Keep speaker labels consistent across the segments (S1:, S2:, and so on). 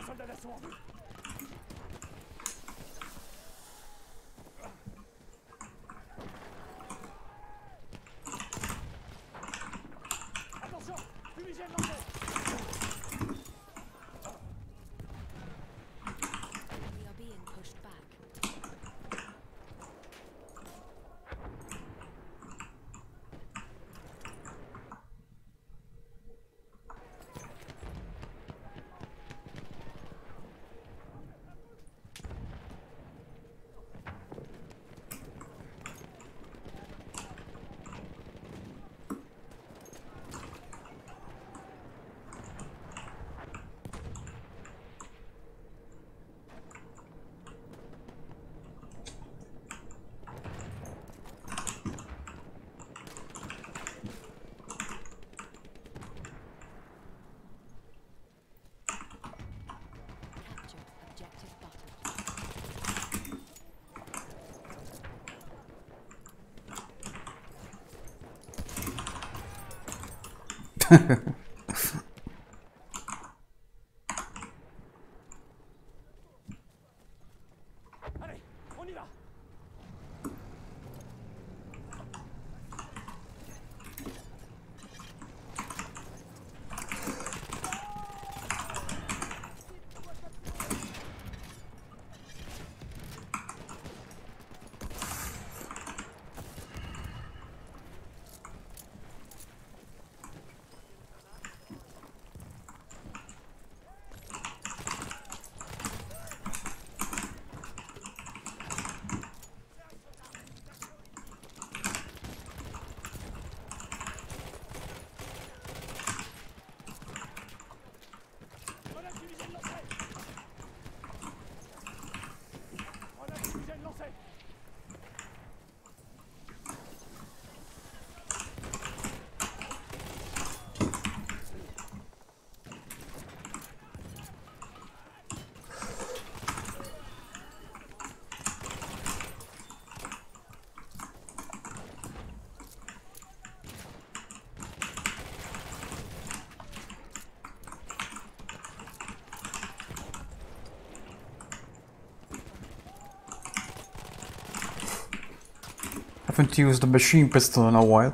S1: soldats d'assaut en vue. Attention, fumigène lancé.
S2: We are being pushed back. Capture objective button.
S1: Allez, on y va. Grenade fumigène lancée. Grenade fumigène lancée.
S3: Haven't used the machine pistol in a while.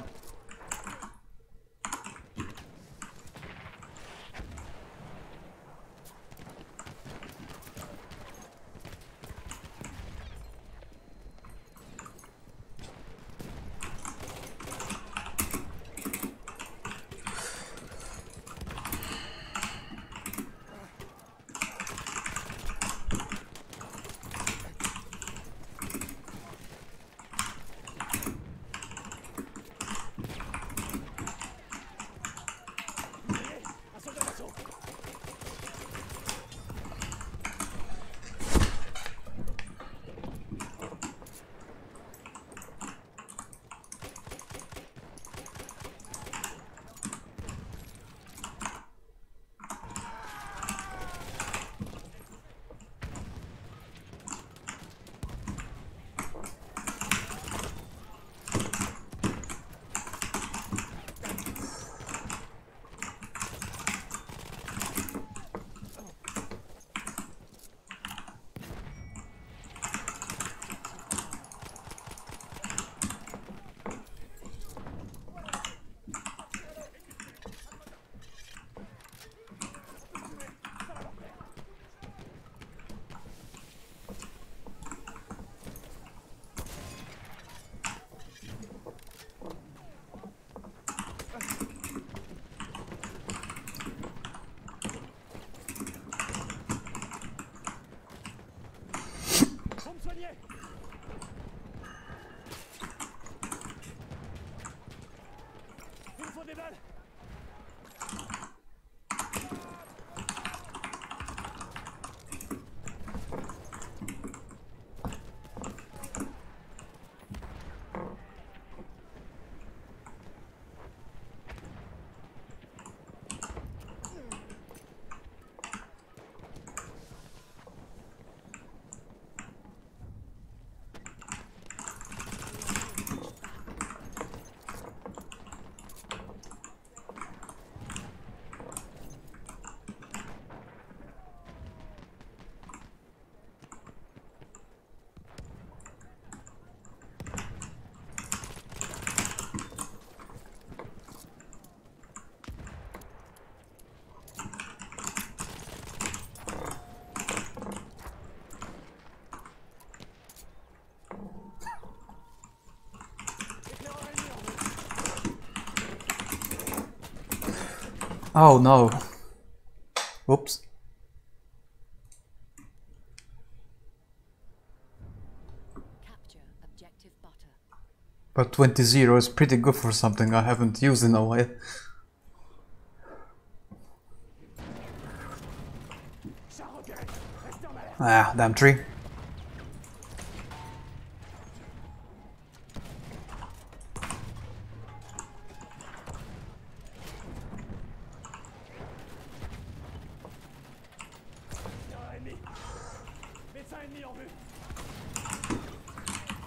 S3: Oh no. Oops.
S2: Capture objective butter.
S3: But 20-0 is pretty good for something I haven't used in a while.
S1: Char repéré. Restez en alerte.
S3: Ah, damn tree.
S1: Tireur ennemi. Médecin ennemi en vue.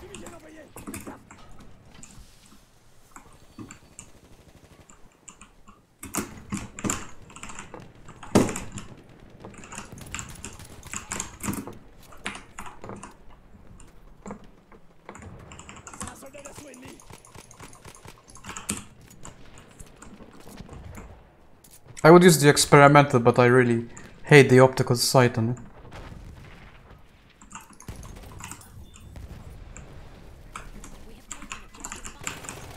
S1: Fumigène envoyé. Médecin. C'est un soldat d'assaut ennemi.
S3: I would use the experimental, but I really hate the optical sight on it.
S2: We have taken objective butter.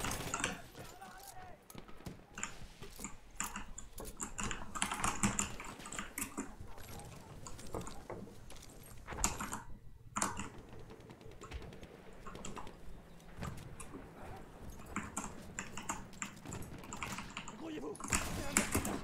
S1: Grouillez-vous. C'est un mercenaire.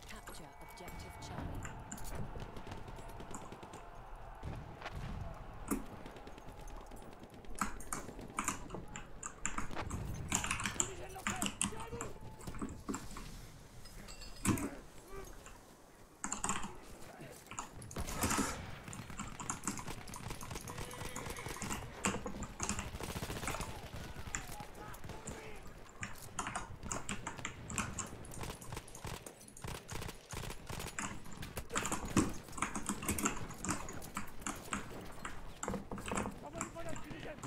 S2: Capture objective Charlie.
S1: Fumigène lancé. Tirez-vous. Envoie une grenade fumigène.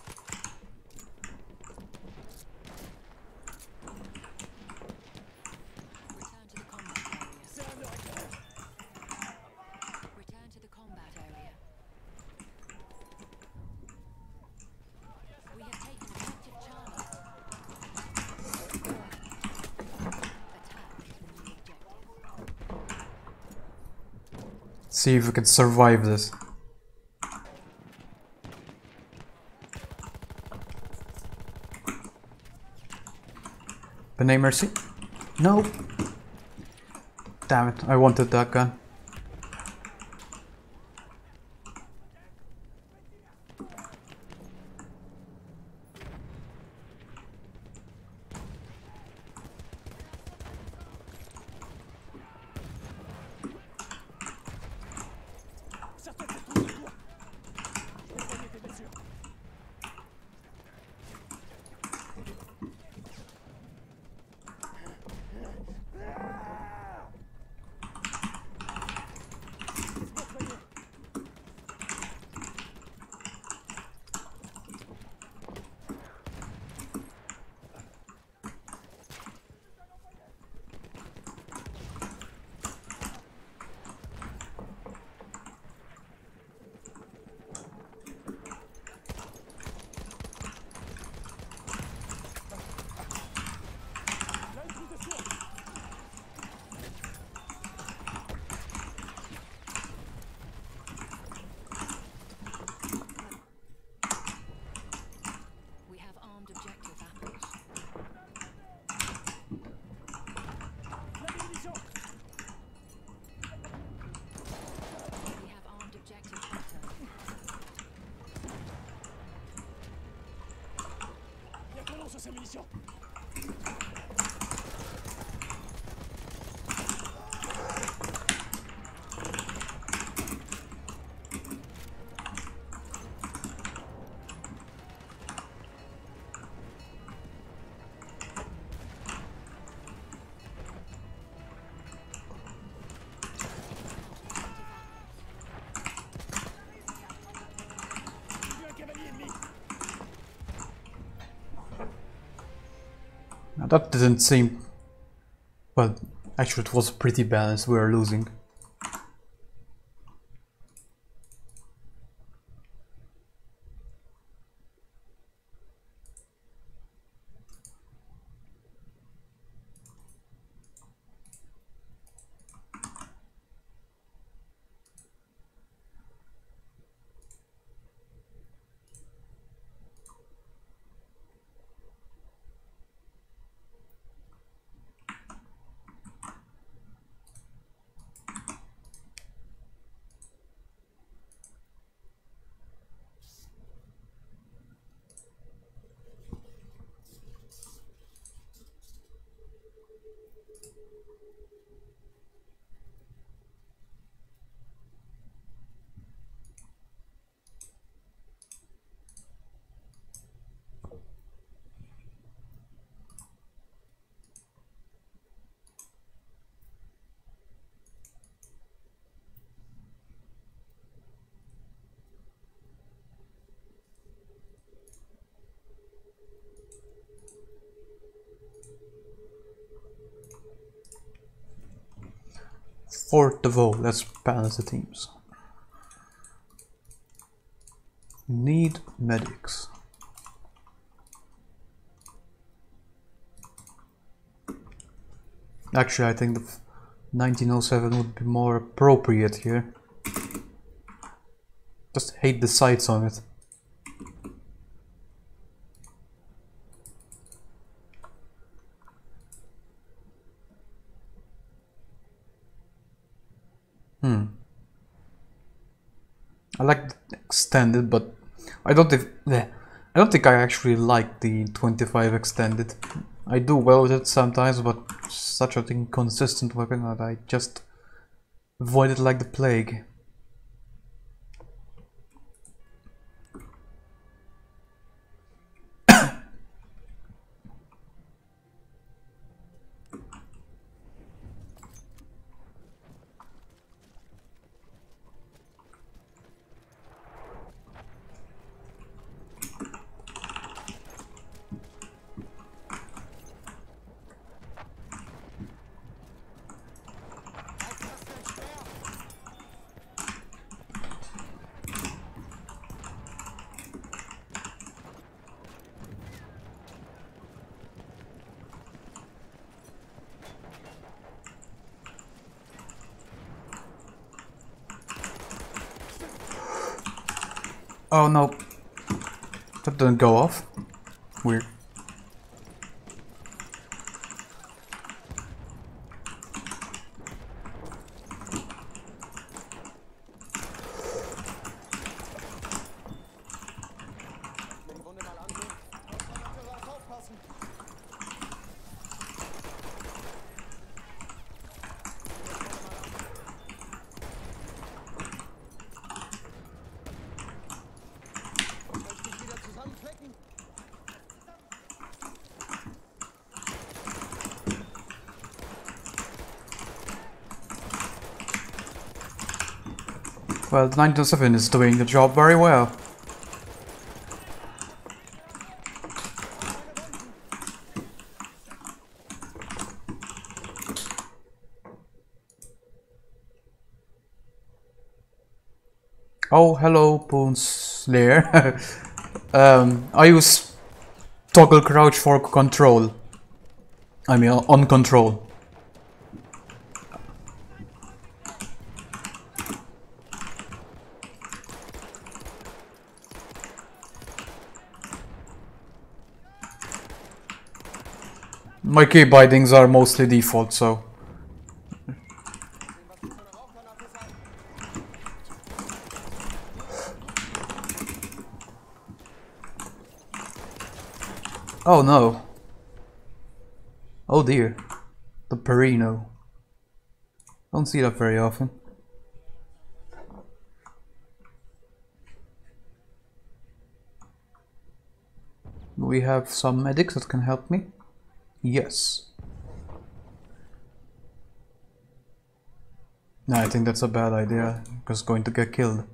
S2: Return to the combat area.
S1: C'est un de récupérer.
S2: Return to the combat area. We have taken objective Charlie. Attack the new objective.
S3: See if we can survive this. Benay Mercy? No! Damn it, I wanted that gun.
S1: Certains de tous les cours. Je vais soigner tes blessures.
S3: That didn't seem... Well, actually it was pretty balanced, we were losing. Fourth of all, let's balance the teams. Need medics. Actually, I think the 1907 would be more appropriate here. Just hate the sights on it. I like the extended, but I don't think I actually like the 25 extended. I do well with it sometimes, but such an inconsistent weapon that I just avoid it like the plague. Oh no, that didn't go off. Weird. Well, the 1907 is doing the job very well. Oh, hello, Poonslayer. I use toggle crouch for control. I mean, on control. My key bindings are mostly default, so... Oh no. Oh dear. The Perino. Don't see that very often. We have some medics that can help me. Yes. No, I think that's a bad idea, because going to get killed.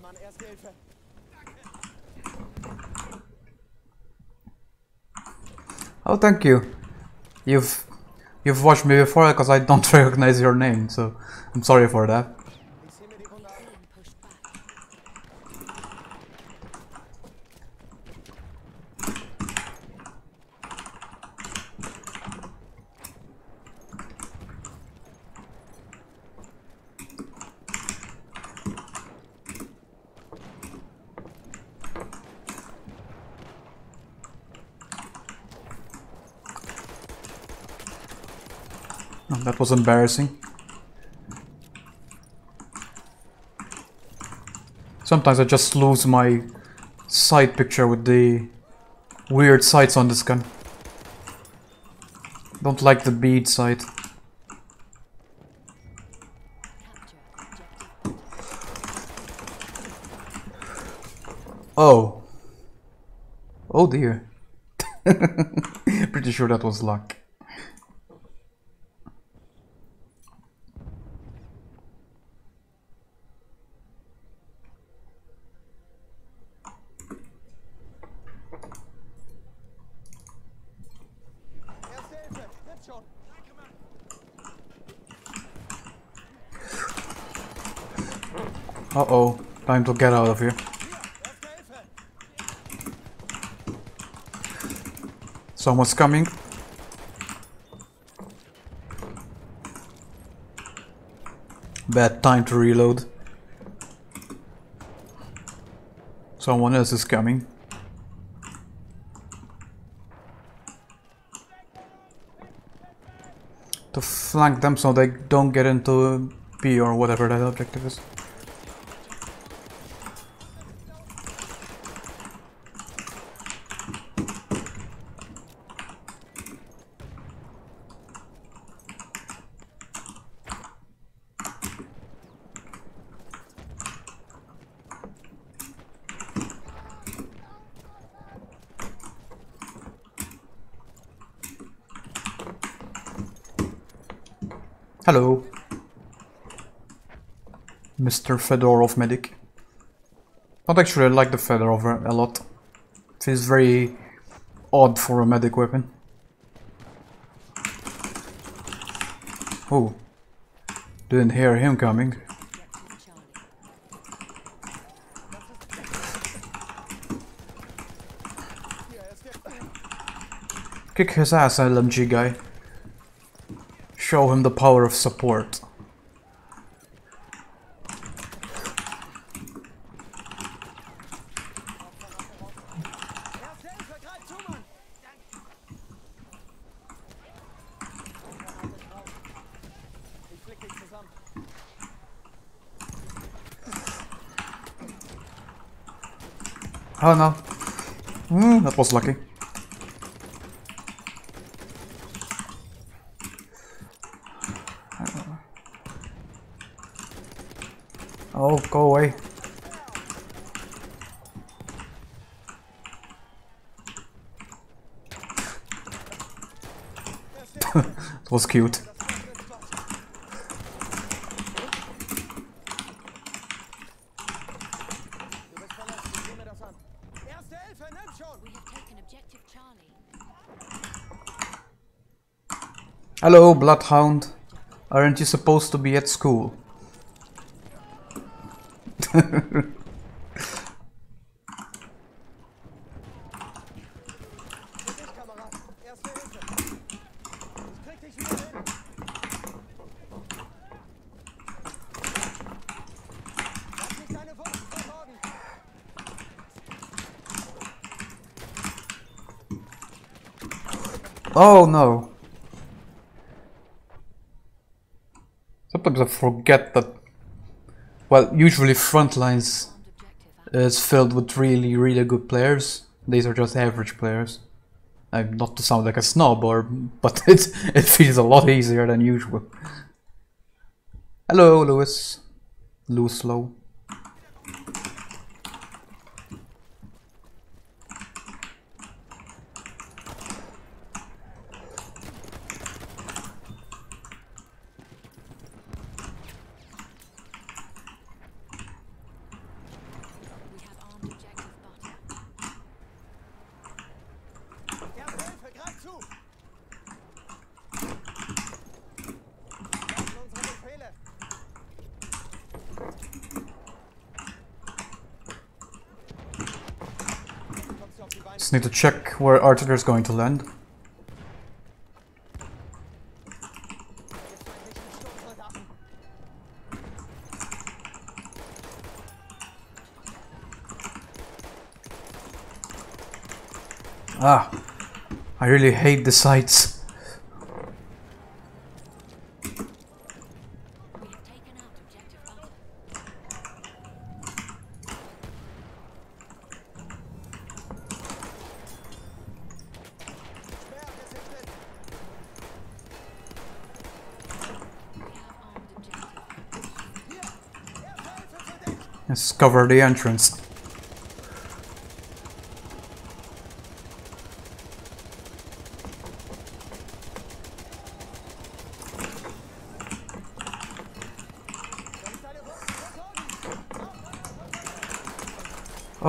S1: Mann, Erste Hilfe.
S3: Oh, thank you. You've watched me before because I don't recognize your name, so I'm sorry for that.
S1: Ich sehe mir die Wunde an.
S2: Being pushed back.
S3: Oh, that was embarrassing. Sometimes I just lose my sight picture with the weird sights on this gun. Don't like the bead sight.
S2: Capture objective.
S3: Oh. Oh dear. Pretty sure that was luck.
S1: Erste Hilfe. Jetzt schon. Danke, Mann.
S3: Uh-oh. Time to get out of here.
S1: Erste Hilfe.
S3: Someone's coming. Bad time to reload. Someone else is coming. To flank them so they don't get into B or whatever that objective is. Hello, Mr. Fedorov medic. Not actually, I like the Fedorov a lot. Feels very odd for a medic weapon. Oh, didn't hear him coming.
S2: Objective Charlie.
S1: Hier, Erste.
S3: Kick his ass, LMG guy. Show him the power of support.
S1: Erste Hilfe. Greif zu, Mann. Ich flick dich zusammen.
S3: Oh no. That was lucky. Oh, go away. It was cute.
S1: Du bist verletzt. Ich sehe mir das an. Erste Hilfe. Nimm schon.
S2: We have taken objective Charlie.
S3: Hello, Bloodhound. Aren't you supposed to be at school?
S1: Für dich, Kamerad. Erste Hilfe. Ich krieg dich wieder hin. Lass nicht deine Wunden versorgen.
S3: Oh no. Sometimes I forget that, well, usually Frontlines is filled with really good players. These are just average players. Not to sound like a snob, but it feels a lot easier than usual. Hello, Lewis. Lewis Low. Just need to check where artillery is going to land. Ah, I really hate the sights.
S2: We have taken out objective butter. We have armed objective.
S3: Let's cover the entrance.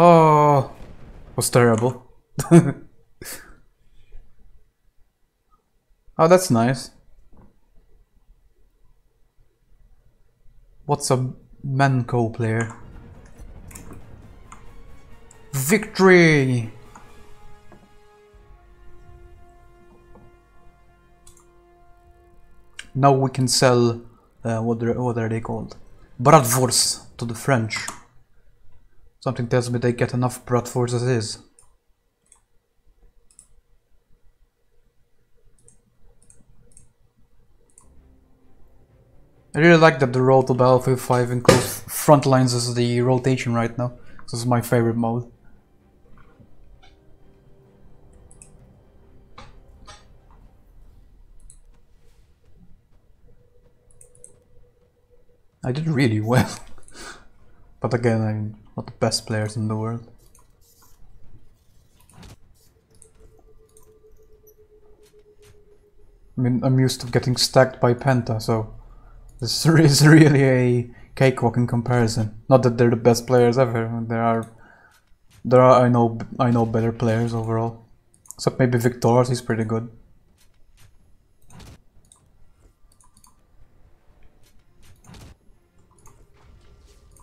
S3: Oh, was terrible. Oh, that's nice. What's a Manco player? Victory! Now we can sell, what are they called? Bratwurst to the French. Something tells me they get enough bratwurst as is. I really like that the road to Battlefield 5 includes front lines as the rotation right now. This is my favorite mode. I did really well. But again, I'm not the best players in the world. I mean, I'm used to getting stacked by Penta, so this is really a cakewalk in comparison. Not that they're the best players ever. There are I know better players overall. Except maybe Victor's, he's pretty good.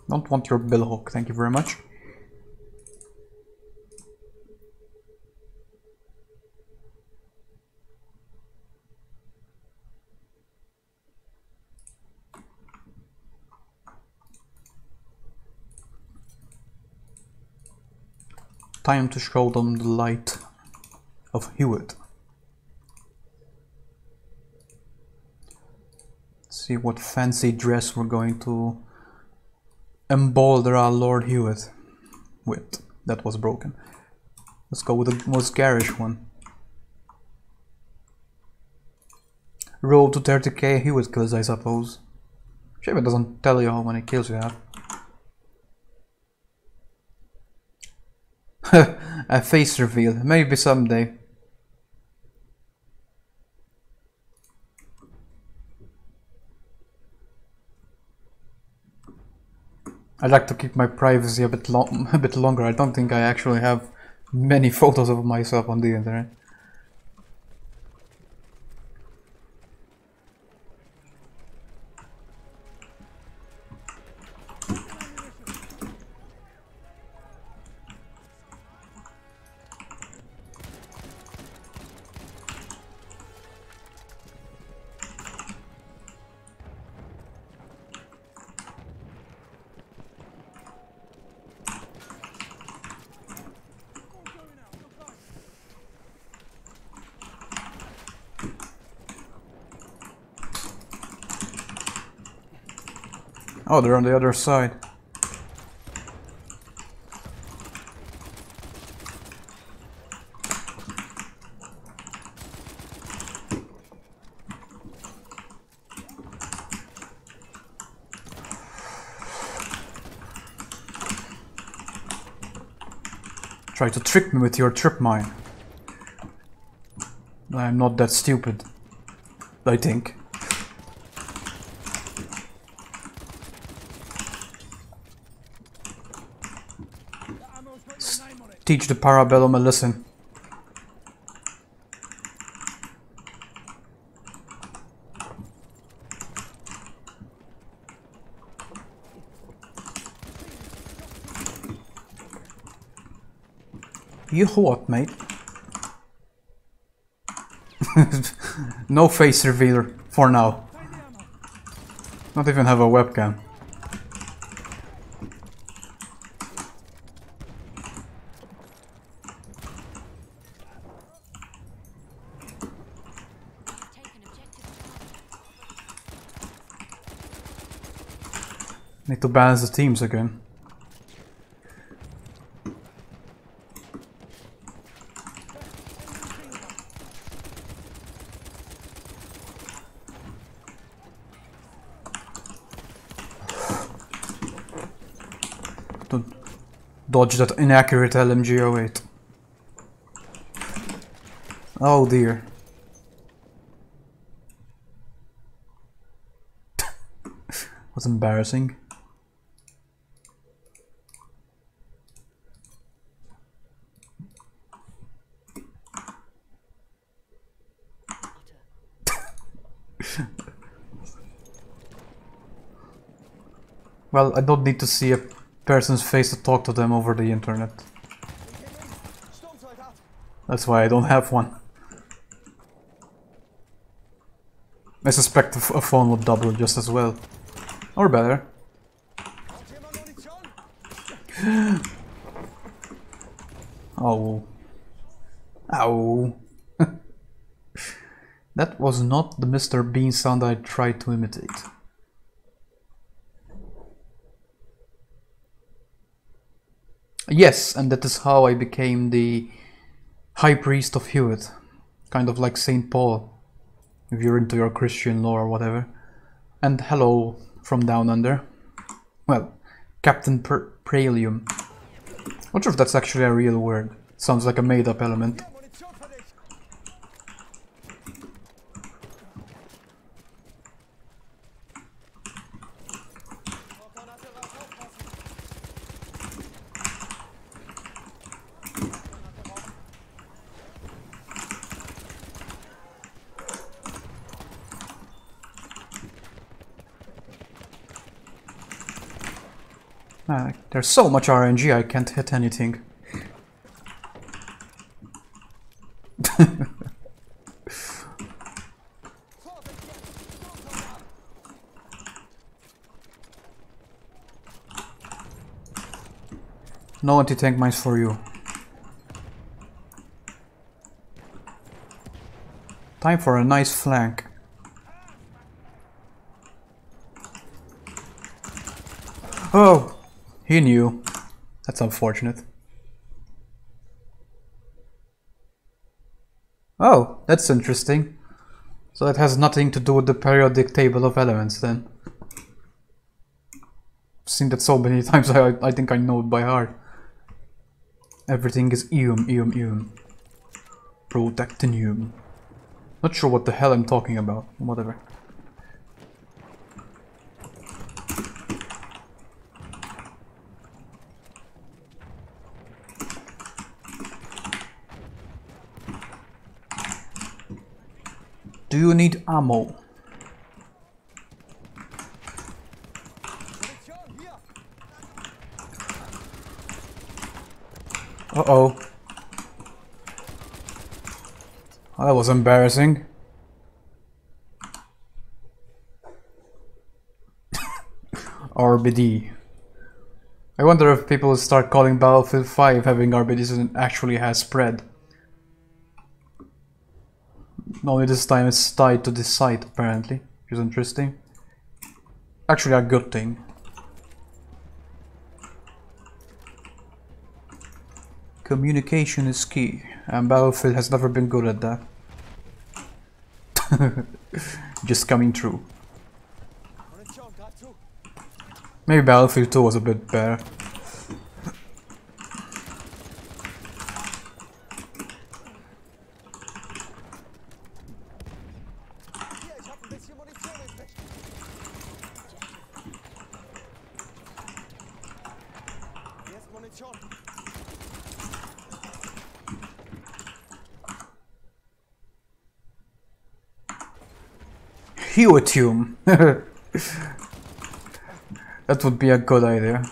S3: Don't want your billhook, thank you very much. Time to show them the light of Hewitt. Let's see what fancy dress we're going to embolden our Lord Hewitt with. That was broken. Let's go with the most garish one. Roll to 30k Hewitt kills, I suppose. Shame it doesn't tell you how many kills you have. A face reveal, maybe someday. I'd like to keep my privacy a bit longer. I don't think I actually have many photos of myself on the internet. Oh, they're on the other side. Try to trick me with your trip mine. I'm not that stupid, I think. Teach the Parabellum a lesson. You what, mate? No face revealer for now.
S1: Find the ammo.
S3: Not even have a webcam.
S2: Taken objective.
S3: Need to balance the teams again. Don't dodge that inaccurate LMG08. Oh dear. Was embarrassing. Well, I don't need to see a person's face to talk to them over the internet.
S1: Sturm's like that.
S3: That's why I don't have one. I suspect a phone would double just as well. Or better. Oh. Ow. That was not the Mr. Bean sound I tried to imitate. Yes, and that is how I became the High Priest of Hewitt. Kind of like Saint Paul, if you're into your Christian lore or whatever. And hello from down under. Well, Captain Pralium. Not sure if that's actually a real word. Sounds like a made-up element. There's so much RNG I can't hit anything. No anti-tank mines for you. Time for a nice flank. Oh! He knew. That's unfortunate. Oh, that's interesting. So that has nothing to do with the periodic table of elements then. I've seen that so many times I think I know it by heart. Everything is eum. Protactinium. Not sure what the hell I'm talking about. Whatever. Do you need ammo? Uh-oh. That was embarrassing. RBD. I wonder if people will start calling Battlefield 5 having RBDs and it actually has spread. Only this time it's tied to this site apparently, which is interesting. Actually a good thing. Communication is key, and Battlefield has never been good at that. Just coming true. Maybe Battlefield 2 was a bit better. Hewitum. That would be a good idea.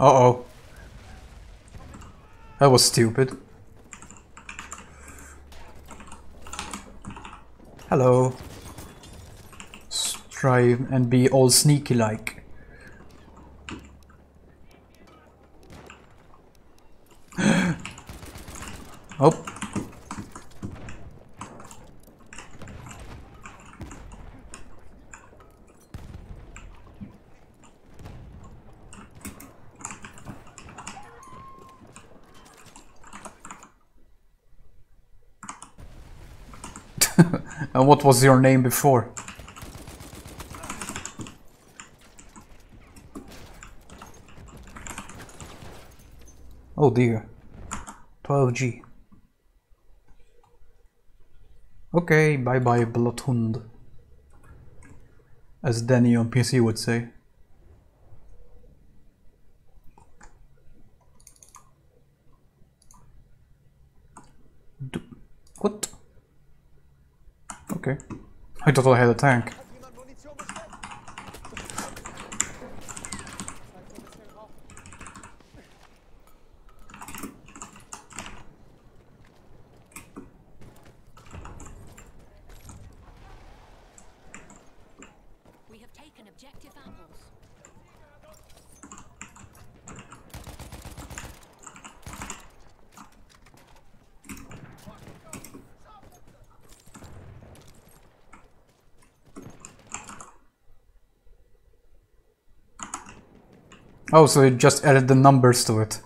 S3: Uh-oh. That was stupid. Hello. Let's try and be all sneaky like. Oh. And what was your name before? Oh dear. 12G. Okay, bye bye Bloodhound. As Danny on PC would say. What? Okay. I thought I had a tank.
S2: We have taken objective apples.
S3: Oh, so you just added the numbers to it.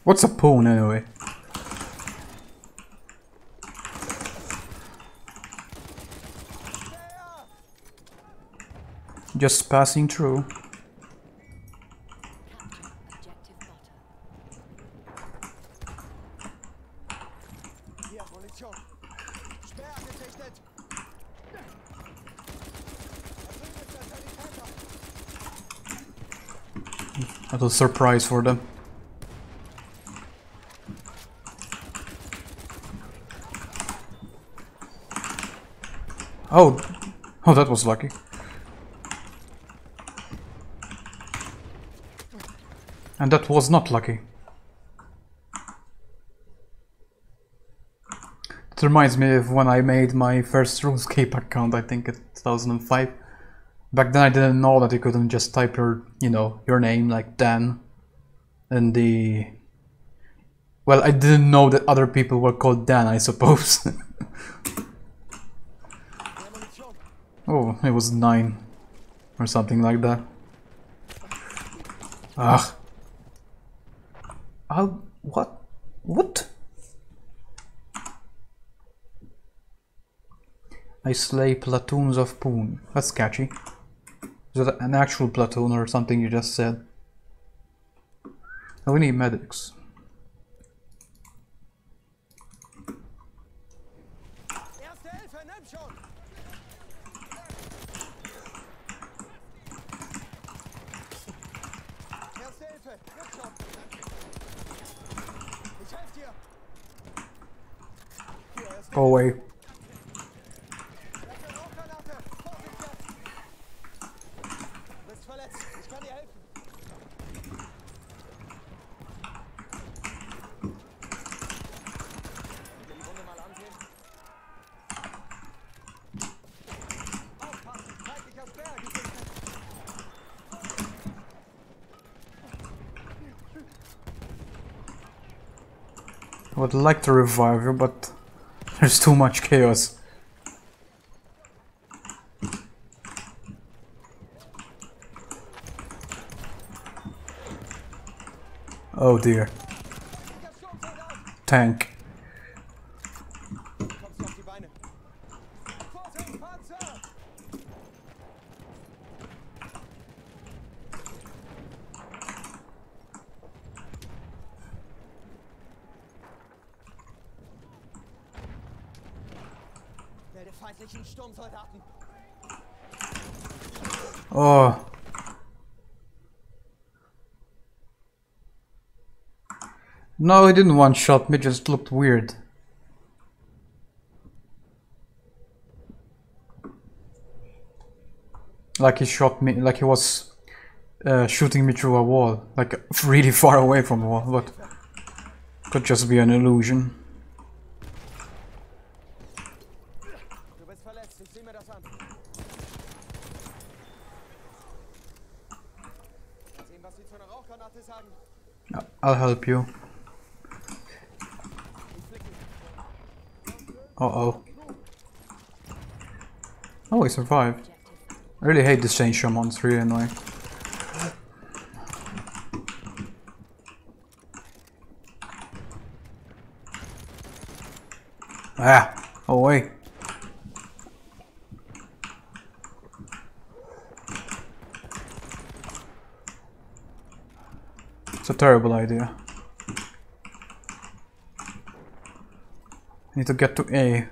S3: What's a pawn anyway? Just passing through.
S2: Capture objective butter.
S1: Hier, Munition. Speer angesichtet.
S3: A little surprise for them. Oh, oh, that was lucky. And that was not lucky. It reminds me of when I made my first RuneScape account, I think in 2005. Back then I didn't know that you couldn't just type your, your name like Dan and the... Well, I didn't know that other people were called Dan, I suppose. Oh, it was 9 or something like that. Ugh. What? What? I slay platoons of poon. That's catchy. Is that an actual platoon or something you just said? Oh, we need medics.
S1: Erste Hilfe, nimm schon! Erste Hilfe, nimm schon! Ich helfe dir! Hier, erste
S3: Go away.
S1: Hilfe, Rauchgranate! Vorsicht jetzt! Du bist verletzt, ich kann dir helfen! Könnt ihr die Wunde mal ansehen? Aufpassen, feindlicher Speer gesichtet!
S3: I would like to revive you, but there's too much chaos. Oh dear. Tank.
S1: Kommst du auf die Beine? Vorsicht, Panzer! Melde feindlichen Sturmsoldaten!
S3: Oh. No, he didn't one-shot me, just looked weird. Like he shot me, like he was shooting me through a wall, like really far away from the wall, but could just be an illusion.
S1: Du bist verletzt, ich sehe mir das an. Mal sehen, was Sie zu einer Rauchgranate sagen.
S3: I'll help you. Uh-oh. Oh, he survived. I really hate this chain shaman, it's really annoying. Ah! Away! It's a terrible idea. I need to get to A.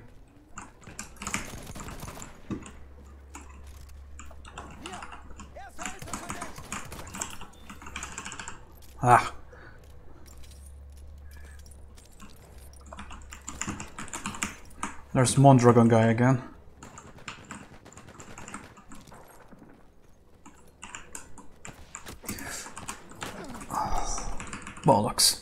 S3: Ah. There's Mondragon guy again. Bollocks.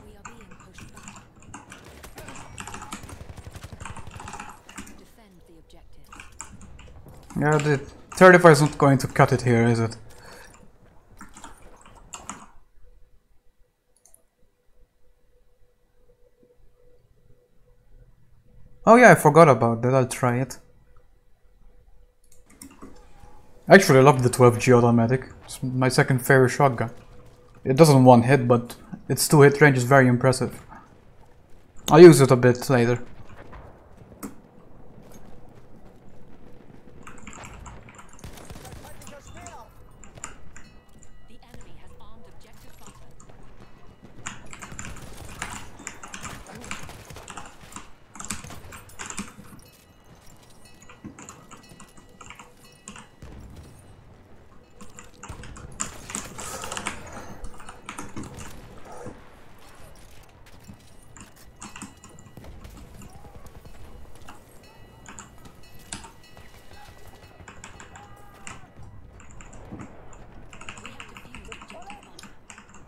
S2: We are being pushed back. Defend the objective.
S3: Yeah, the 35 is not going to cut it here, is it? Oh yeah, I forgot about that, I'll try it. Actually, I love the 12G automatic. It's my second favorite shotgun. It doesn't one hit, but its 2-hit range is very impressive. I'll use it a bit later.
S2: The enemy has armed objective button.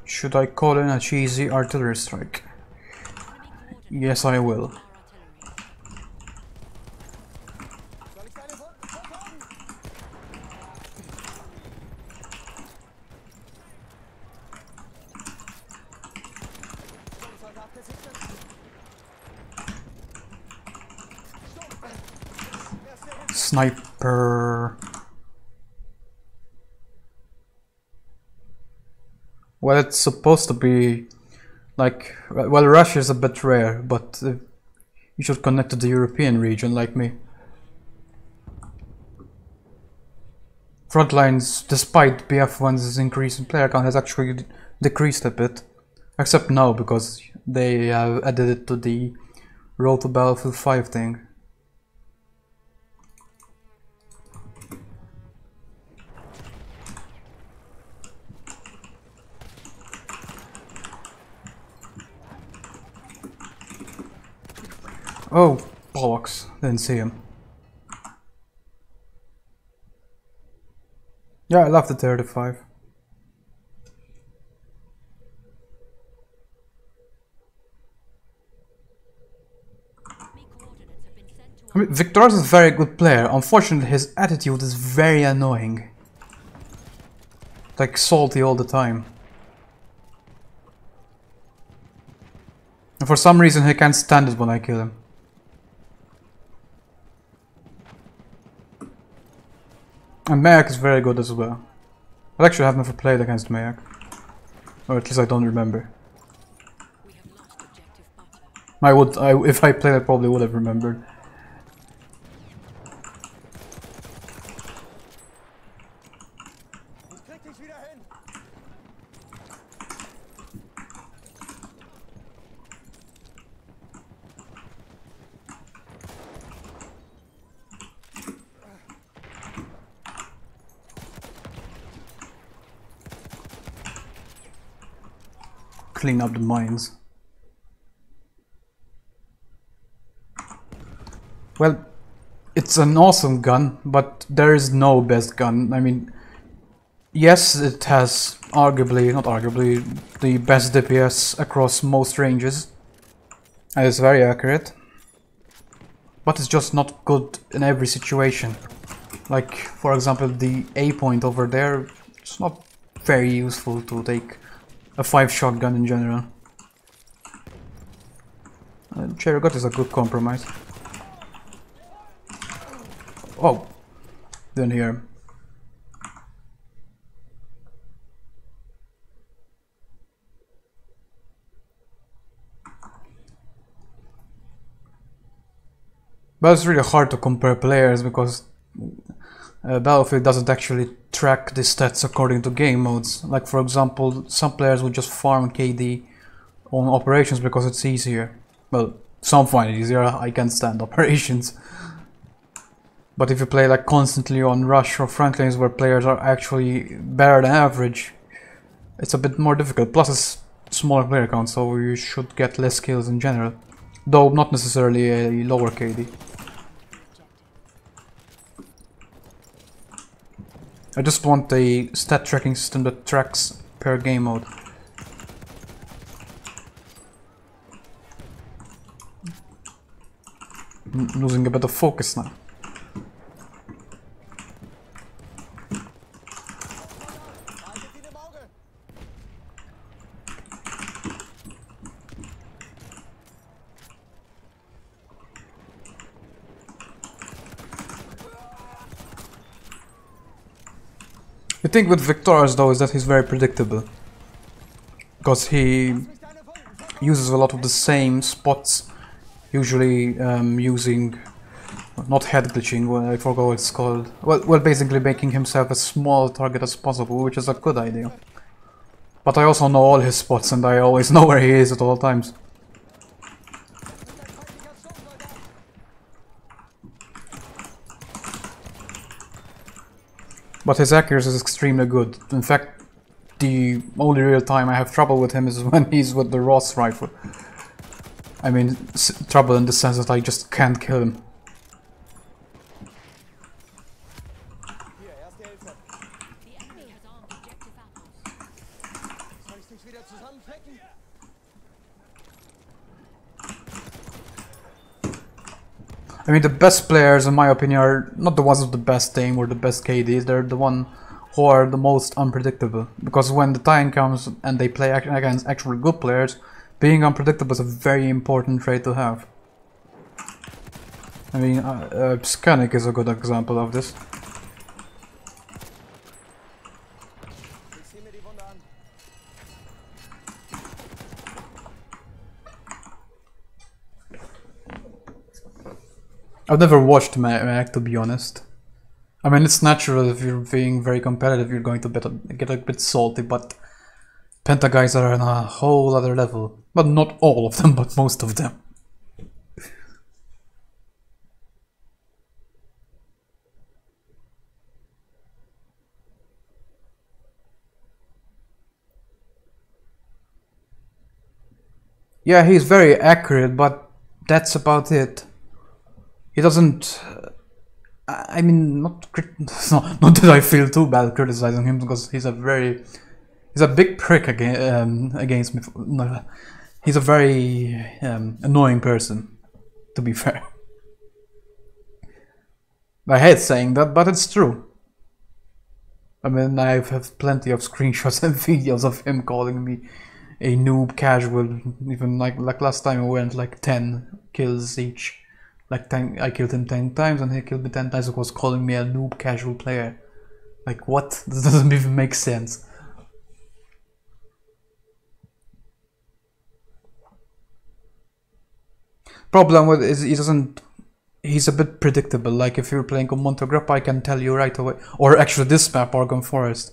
S3: Should I call in a cheesy artillery strike? Yes, I will.
S1: Soll ich deine Wunden versorgen? Sturmsoldat gesichtet. Erste Hilfe.
S3: Sniper. Well, it's supposed to be like, well, Russia is a bit rare, but you should connect to the European region like me. Frontlines, despite BF1's increase in player count, has actually decreased a bit. Except now, because they have added it to the Road to Battlefield 5 thing. Oh, bollocks, didn't see him. Yeah, I love the 35. I mean, Victor's is a very good player. Unfortunately, his attitude is very annoying. Like, salty all the time. And for some reason, he can't stand it when I kill him. And Mayak is very good as well. I actually have never played against Mayak. Or at least I don't remember.
S2: We have lost objective butter.
S3: If I played, I probably would have remembered.
S1: Ich krieg dich wieder hin.
S3: Clean up the mines. Well, it's an awesome gun, but there is no best gun. I mean, yes, it has arguably, not arguably, the best DPS across most ranges. And it's very accurate. But it's just not good in every situation. Like, for example, the A point over there, it's not very useful to take a 5-shot gun in general. Cherry Gut is a good compromise. Oh, didn't hear him. But it's really hard to compare players because Battlefield doesn't actually track the stats according to game modes. Like, for example, some players would just farm KD on operations because it's easier. Well, some find it easier, I can't stand operations. But if you play like constantly on rush or front lanes where players are actually better than average, it's a bit more difficult. Plus it's smaller player count, so you should get less kills in general. Though not necessarily a lower KD. I just want a stat tracking system that tracks per game mode. I'm losing a bit of focus now. The thing with Victorious though is that he's very predictable. Because he uses a lot of the same spots, usually using, not head glitching, I forgot what it's called. Well, basically making himself as small a target as possible, which is a good idea. But I also know all his spots and I always know where he is at all times. But his accuracy is extremely good. In fact, the only real time I have trouble with him is when he's with the Ross rifle. I mean, trouble in the sense that I just can't kill him. I mean, the best players, in my opinion, are not the ones with the best aim or the best KDs, they're the ones who are the most unpredictable. Because when the time comes and they play against actually good players, being unpredictable is a very important trait to have. I mean, Skanik is a good example of this. I've never watched Mac, to be honest. I mean, it's natural if you're being very competitive, you're going to get a bit salty, but Penta guys are on a whole other level. But not all of them, but most of them. Yeah, he's very accurate, but that's about it. He doesn't... I mean, not that I feel too bad criticizing him, because he's a big prick against me. No, he's a very annoying person, to be fair. I hate saying that, but it's true. I mean, I have plenty of screenshots and videos of him calling me a noob casual. Even like last time I went like 10 kills each. Like 10, I killed him 10 times and he killed me 10 times. He was calling me a noob casual player. Like what? This doesn't even make sense. Problem with is he's a bit predictable. Like if you're playing on Montegrappa, I can tell you right away. Or actually this map, Oregon Forest.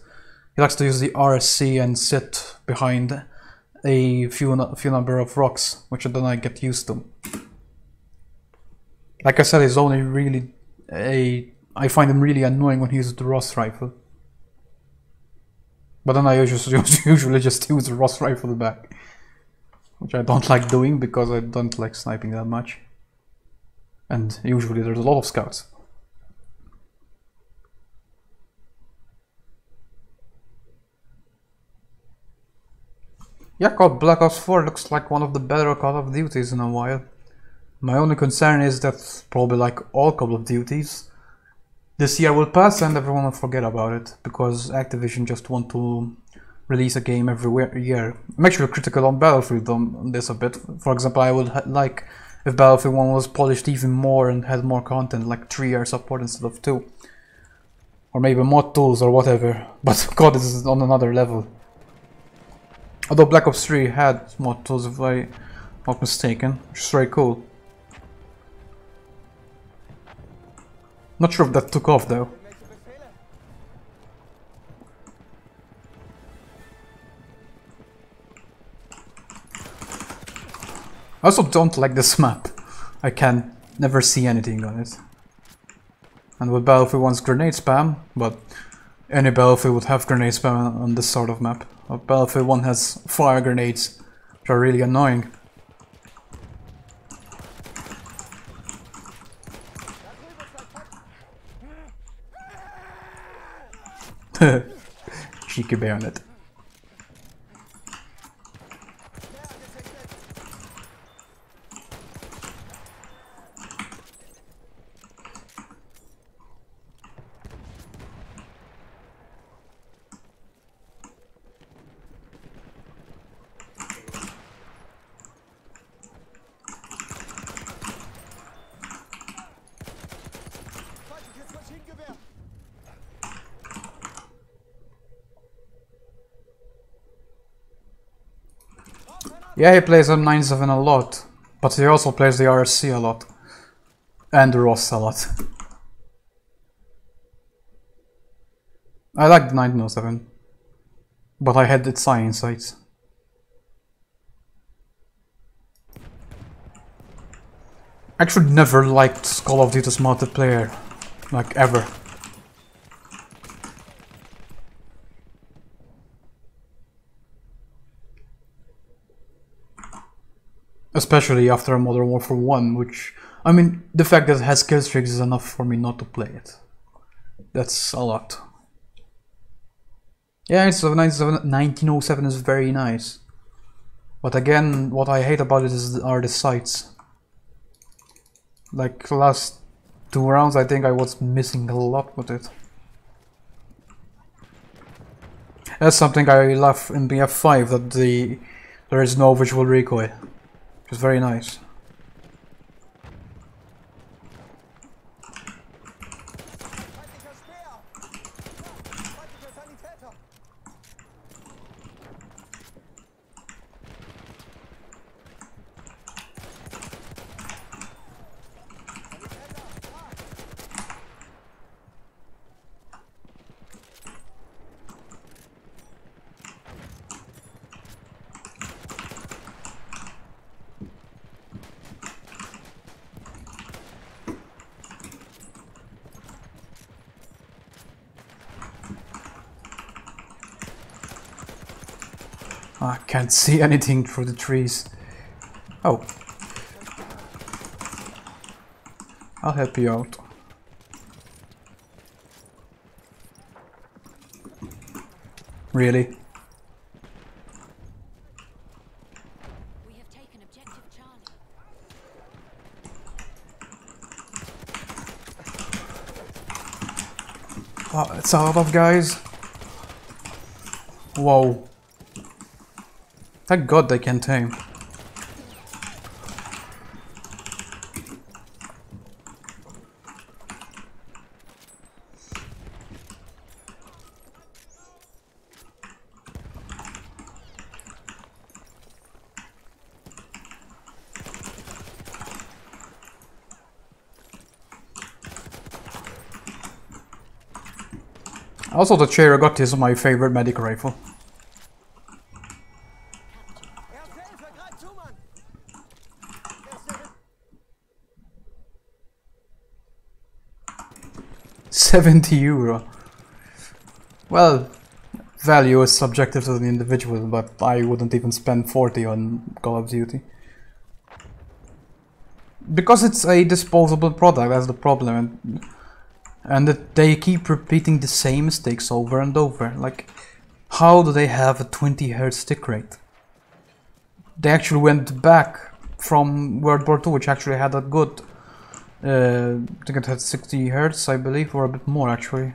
S3: He likes to use the RSC and sit behind a few number of rocks, which then I get used to. Like I said, he's only really I find him really annoying when he uses the Ross rifle. But then I usually just use the Ross rifle back. Which I don't like doing because I don't like sniping that much. And usually there's a lot of scouts. Yeah, Black Ops 4 looks like one of the better Call of Duties in a while. My only concern is that, probably like all Call of Duties, this year will pass and everyone will forget about it, because Activision just want to release a game every year. I'm actually critical on Battlefield on this a bit. For example, I would like if Battlefield 1 was polished even more and had more content, like 3-year support instead of 2. Or maybe mod tools or whatever, but God, this is on another level. Although Black Ops 3 had mod tools, if I'm not mistaken, which is very cool. Not sure if that took off though. I also don't like this map. I can never see anything on it. And with Battlefield 1's grenade spam, but any Battlefield would have grenade spam on this sort of map. Battlefield 1 has fire grenades, which are really annoying. Cheeky bayonet. Yeah, he plays M97 a lot, but he also plays the RSC a lot. And the Ross a lot. I like the 1907, but I had its eye insights. I actually never liked Call of Duty's multiplayer, like ever. Especially after Modern Warfare 1, which, I mean, the fact that it has kill streaks is enough for me not to play it. That's a lot. Yeah, 1907 is very nice. But again, what I hate about it are the sights. Like, the last 2 rounds, I think I was missing a lot with it. That's something I love in BF5, that there is no visual recoil. Which is very nice. I can't see anything through the trees. Oh. I'll help you out. Really?
S2: We have taken objective Charlie.
S3: Oh, it's a lot of guys. Whoa. Thank God they can tame. Also, the Cherokee is my favorite medic rifle. €70. Well, value is subjective to the individual, but I wouldn't even spend 40 on Call of Duty. Because it's a disposable product, that's the problem. And that they keep repeating the same mistakes over and over. Like, how do they have a 20 Hz tick rate? They actually went back from World War II, which actually had a good... I think it had 60 Hz, I believe, or a bit more actually.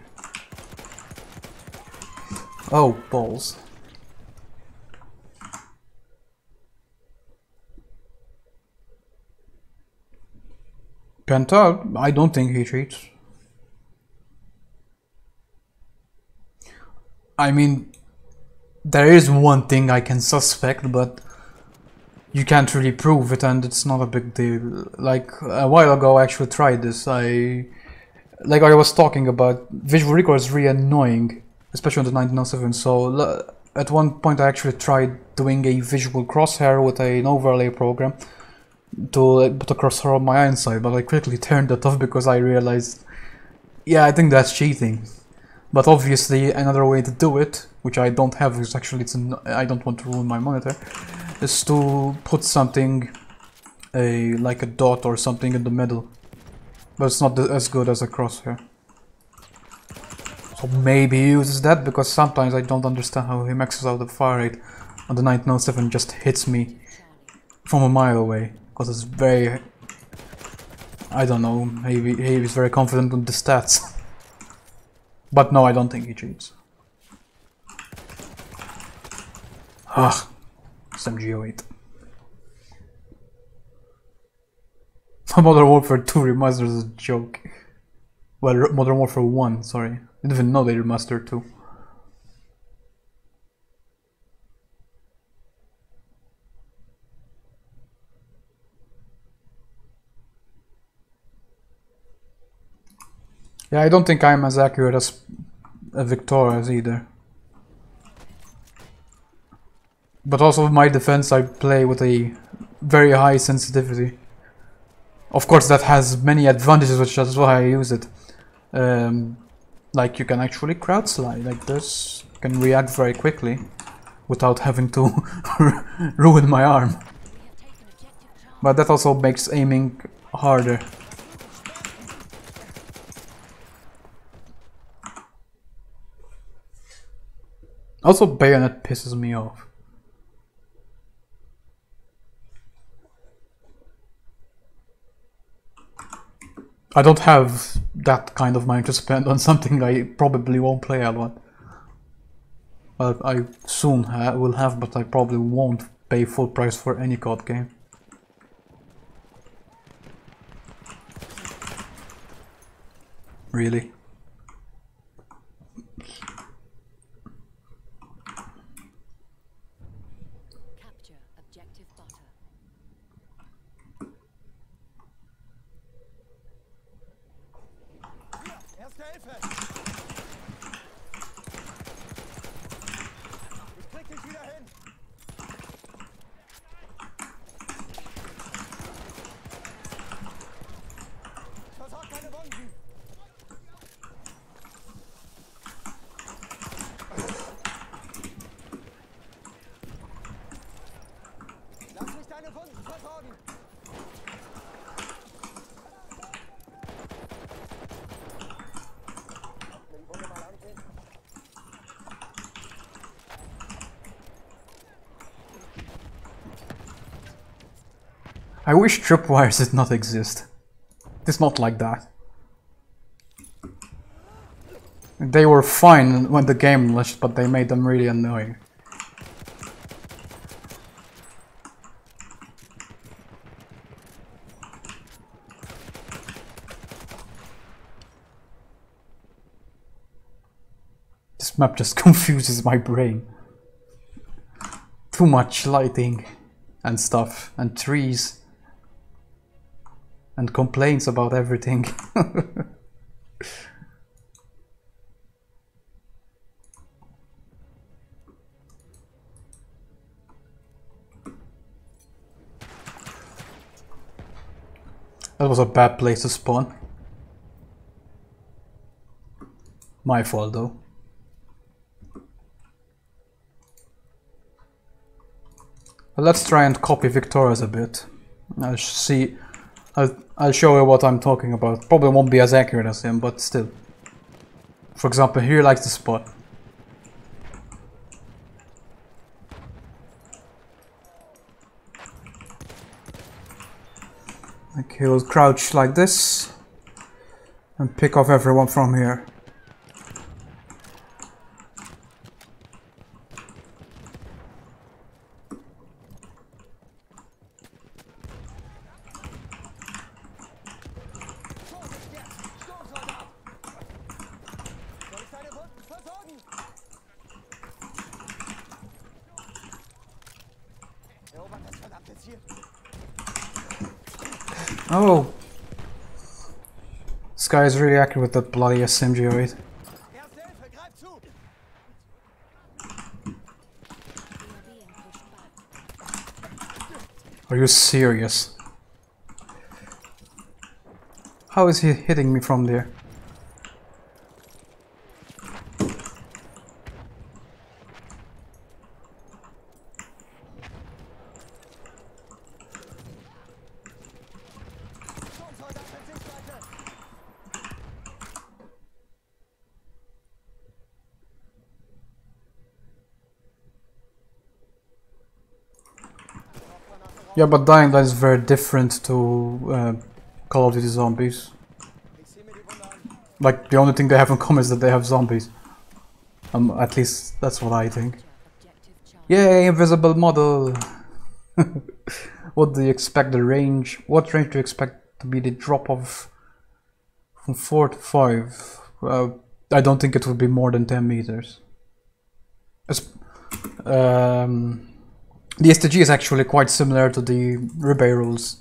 S3: Oh, balls. Penta, I don't think he cheats. I mean, there is one thing I can suspect, but you can't really prove it, and it's not a big deal. Like, a while ago I actually tried this. Like I was talking about, visual recall is really annoying, especially on the 1907, so at one point I actually tried doing a visual crosshair with an overlay program to put a crosshair on my inside, but I quickly turned that off because I realized, yeah, I think that's cheating. But obviously another way to do it, which I don't have, is actually, I don't want to ruin my monitor, is to put something, like a dot or something in the middle. But it's not as good as a crosshair. So maybe he uses that, because sometimes I don't understand how he maxes out the fire rate on the 1907, just hits me from a mile away. Because it's very... I don't know, maybe he's very confident with the stats. But no, I don't think he cheats. Ah, SMG08. Modern Warfare 2 remastered is a joke. Well, Modern Warfare 1, sorry. I didn't even know they remastered 2. Yeah, I don't think I'm as accurate as Victoria's either. But also with my defense, I play with a very high sensitivity. Of course, that has many advantages, which is why I use it. Like, you can actually crowd slide like this. You can react very quickly without having to ruin my arm. But that also makes aiming harder. Also, bayonet pisses me off. I don't have that kind of money to spend on something I probably won't play a lot. Well, I soon will have, but I probably won't pay full price for any COD game. Really?
S2: Capture objective butter.
S1: Erste Hilfe! Ich krieg dich wieder hin! Versorg deine Wunden! Lass mich deine Wunden versorgen!
S3: I wish tripwires did not exist. It's not like that. They were fine when the game launched, but they made them really annoying. This map just confuses my brain. Too much lighting and stuff, and trees, and complaints about everything. That was a bad place to spawn. My fault though. But let's try and copy Victoria's a bit. See I'll show you what I'm talking about. Probably won't be as accurate as him, but still. For example, here likes the spot. Like he'll crouch like this and pick off everyone from here. Oh! This guy is really accurate with that bloody SMG, right? Are you serious? How is he hitting me from there? Yeah, but Dying Light is very different to Call of Duty Zombies. Like, the only thing they have in common is that they have zombies. At least, that's what I think. Yay, invisible model! What do you expect the range? What range do you expect to be the drop of from 4 to 5? I don't think it would be more than 10 meters. The STG is actually quite similar to the rebate rules.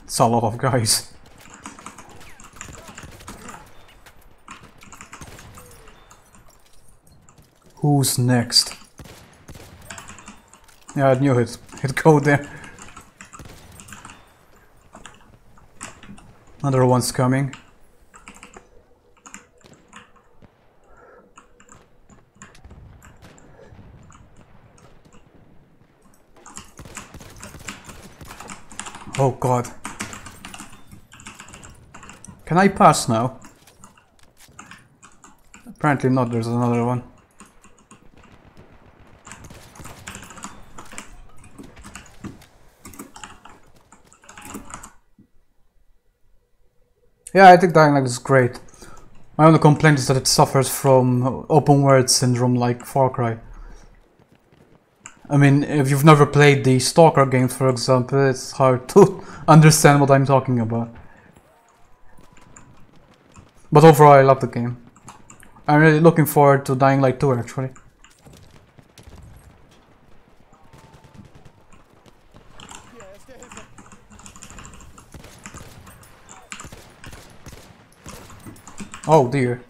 S3: It's a lot of guys. Who's next? Yeah, I knew it'd go there. Another one's coming. Oh god. Can I pass now? Apparently not, there's another one. Yeah, I think Dying Light is great. My only complaint is that it suffers from open world syndrome like Far Cry. I mean, if you've never played the Stalker games, for example, it's hard to understand what I'm talking about. But overall, I love the game. I'm really looking forward to Dying Light 2, actually. Oh dear.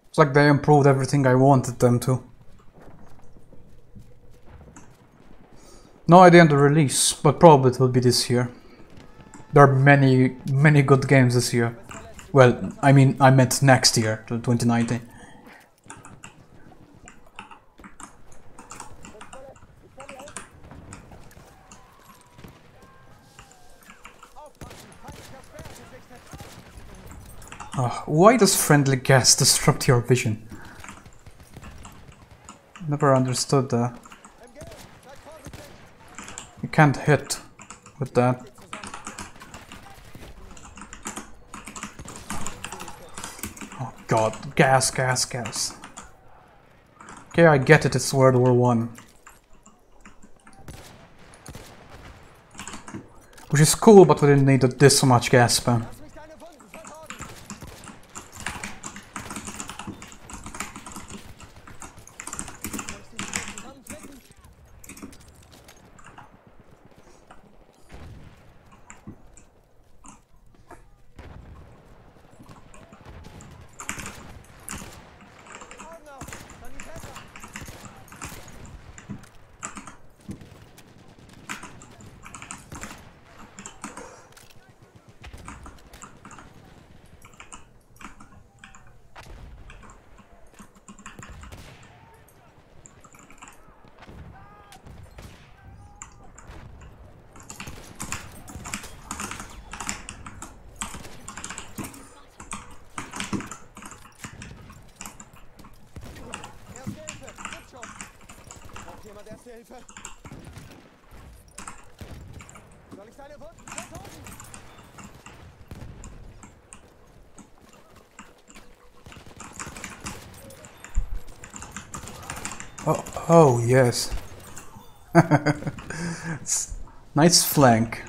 S3: It's like they improved everything I wanted them to. No idea on the release, but probably it will be this year. There are many good games this year. Well, I mean, I meant next year, 2019. Why does friendly gas disrupt your vision? Never understood that. You can't hit with that. Oh god, gas. Okay, I get it, it's World War I. Which is cool, but we didn't need this much gas spam.
S1: Hilfe! Soll ich deine Wunden versorgen?
S3: Oh yes. Nice flank.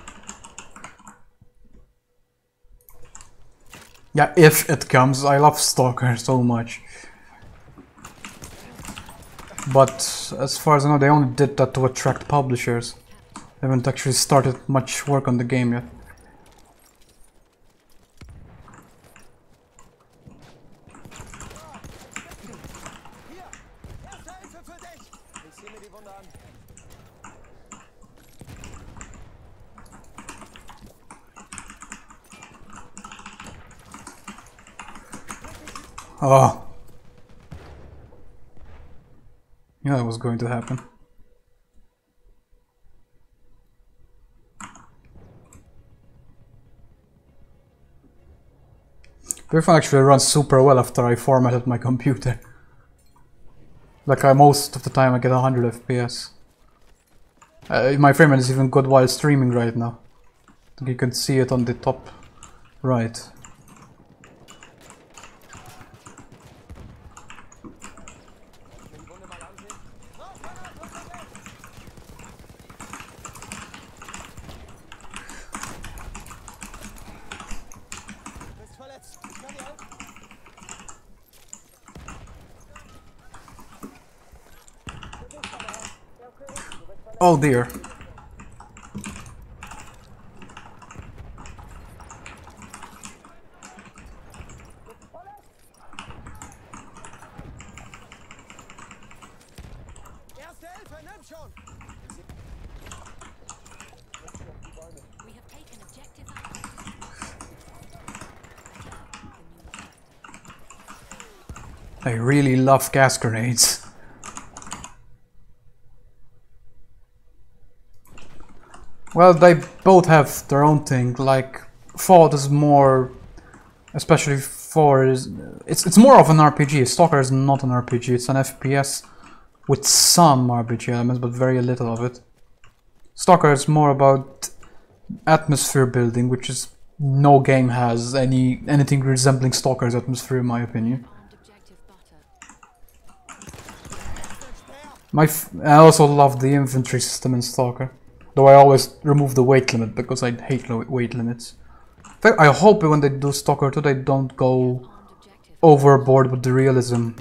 S3: Yeah, if it comes. I love Stalker so much. But as far as I know, they only did that to attract publishers. They haven't actually started much work on the game yet. Oh. Yeah, that was going to happen. Everything actually runs super well after I formatted my computer. Like most of the time I get 100 FPS. My frame rate is even good while streaming right now. You can see it on the top right. Oh dear.
S2: We have taken objective.
S3: I really love gas grenades. Well, they both have their own thing. Like, Fallout is more, especially 4 is it's more of an RPG. Stalker is not an RPG. It's an FPS with some RPG elements, but very little of it. Stalker is more about atmosphere building, which is no game has anything resembling Stalker's atmosphere, in my opinion. I also love the infantry system in Stalker. Though I always remove the weight limit because I hate weight limits. In fact, I hope when they do Stalker 2 they don't go overboard with the realism.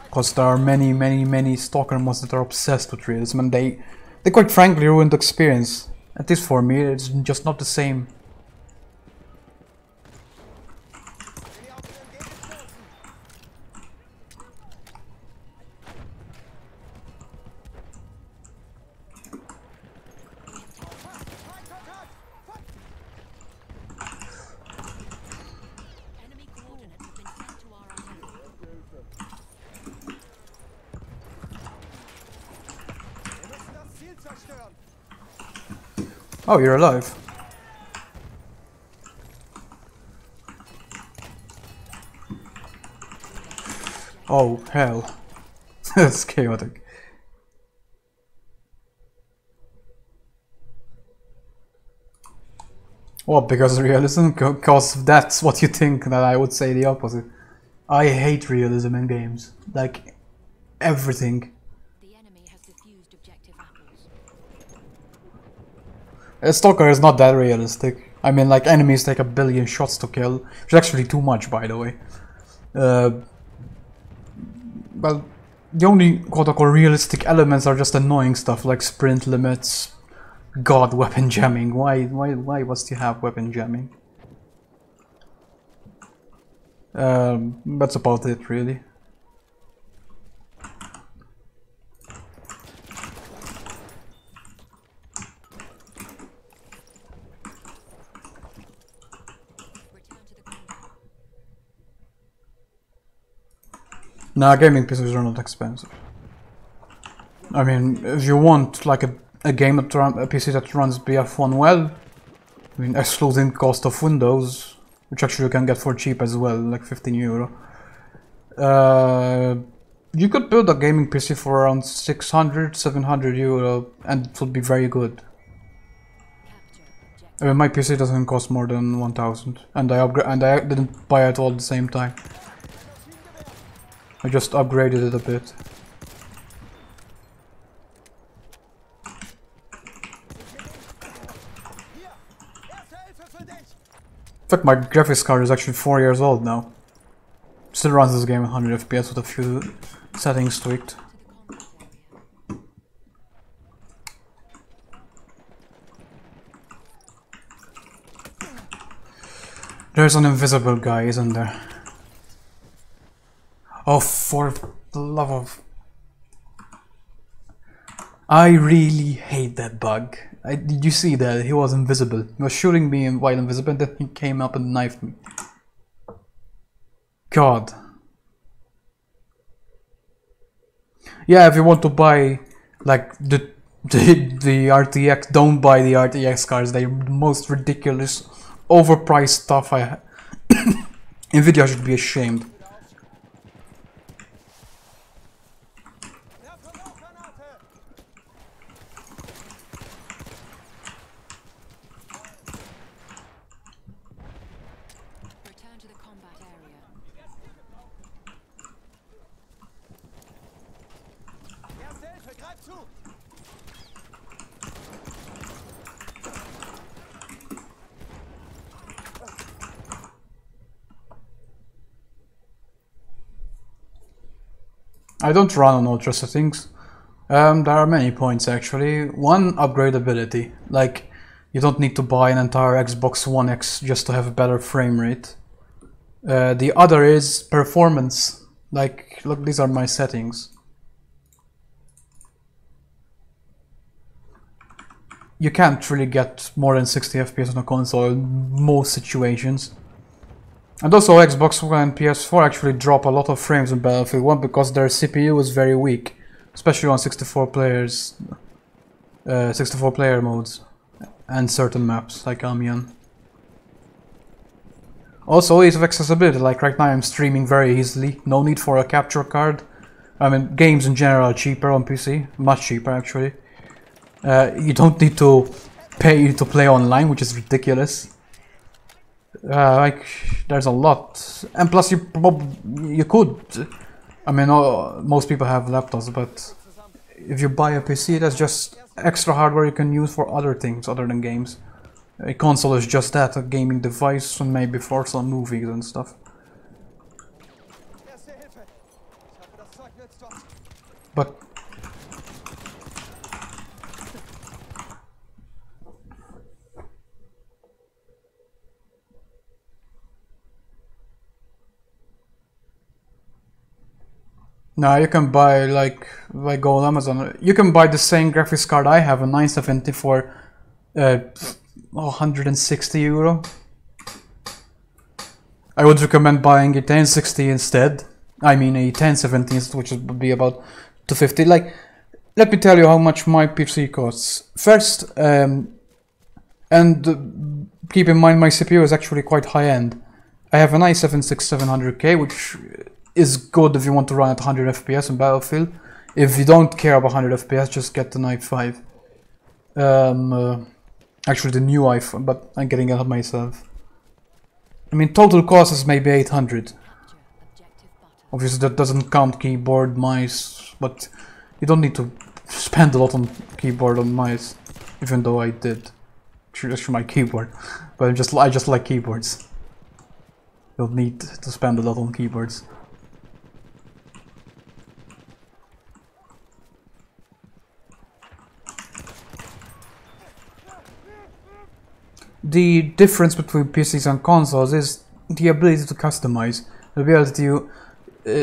S3: Because there are many Stalker mods that are obsessed with realism and they quite frankly ruined the experience. At least for me, it's just not the same. Oh, you're alive. Oh, hell. That's chaotic. What, because realism? Because that's what you think, that I would say the opposite. I hate realism in games. Like, everything.
S2: The enemy has defused objective apples.
S3: A stalker is not that realistic. I mean, like, enemies take 1 billion shots to kill, which is actually too much, by the way. Well, the only quote-unquote realistic elements are just annoying stuff like sprint limits. God, weapon jamming. Why must you have weapon jamming? That's about it, really. Nah, gaming PCs are not expensive. I mean, if you want like a game that a PC that runs BF1 well, I mean, excluding cost of Windows, which actually you can get for cheap as well, like 15 euro. You could build a gaming PC for around 600, 700 euro, and it would be very good. I mean, my PC doesn't cost more than 1000, and I didn't buy it all at the same time. I just upgraded it a bit. In fact, my graphics card is actually 4 years old now. Still runs this game at 100 FPS with a few settings tweaked. There's an invisible guy, isn't there? Oh, for the love of... I really hate that bug. Did you see that? He was invisible. He was shooting me while invisible, and then he came up and knifed me. God. Yeah, if you want to buy like the RTX, don't buy the RTX cards. They're the most ridiculous, overpriced stuff. Nvidia should be ashamed. I don't run on ultra settings. There are many points actually. One, upgradability. Like, you don't need to buy an entire Xbox One X just to have a better frame rate. The other is performance. Like, look, these are my settings. You can't really get more than 60 FPS on a console in most situations. And also Xbox One and PS4 actually drop a lot of frames in Battlefield 1 because their CPU is very weak, especially on 64 player modes and certain maps like Amiens. Also ease of accessibility, like right now I'm streaming very easily, no need for a capture card. I mean, games in general are cheaper on PC, much cheaper actually. You don't need to pay to play online, which is ridiculous. Like, there's a lot, and plus you could, I mean, most people have laptops, but if you buy a PC, that's just extra hardware you can use for other things other than games. A console is just that, a gaming device, and maybe for some movies and stuff. But now you can buy, like, if I go on Amazon, you can buy the same graphics card I have, a 970 for 160 euro. I would recommend buying a 1060 instead. I mean a 1070, which would be about 250. Like, let me tell you how much my PC costs. First, And keep in mind my CPU is actually quite high end. I have an i7-6700K, which is good if you want to run at 100 FPS in Battlefield. If you don't care about 100 FPS, just get the i5. Actually the new iPhone, but I'm getting ahead of myself. I mean, total cost is maybe 800. Obviously that doesn't count keyboard, mice, but you don't need to spend a lot on keyboard and mice, even though I did. Just for my keyboard, but I just like keyboards. You'll need to spend a lot on keyboards. The difference between PCs and consoles is the ability to customize, the ability to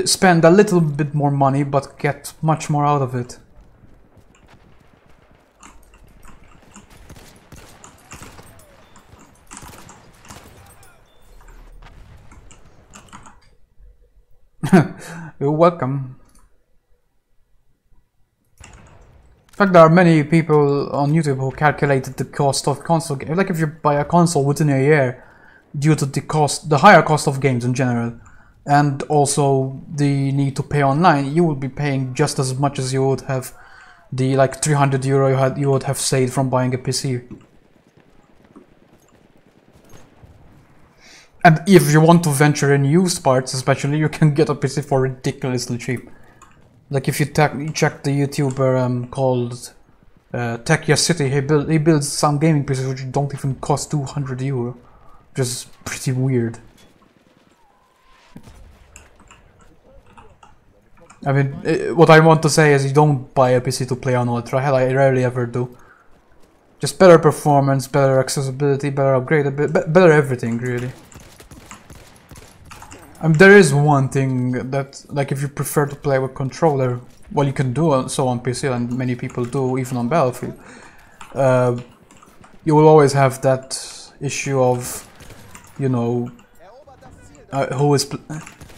S3: spend a little bit more money but get much more out of it. You're welcome. In fact, there are many people on YouTube who calculated the cost of console games. Like if you buy a console within a year, due to the higher cost of games in general, and also the need to pay online, you will be paying just as much as you would have the like 300 euro you would have saved from buying a PC. And if you want to venture in used parts, especially, you can get a PC for ridiculously cheap. Like if you check the YouTuber called Techia City, he builds some gaming PCs which don't even cost 200 euro, which is pretty weird. I mean, what I want to say is you don't buy a PC to play on Ultra. Hell, I rarely ever do. Just better performance, better accessibility, better upgradability, better everything, really. There is one thing that, like, if you prefer to play with controller, well, you can do so on PC, and many people do, even on Battlefield. You will always have that issue of, you know,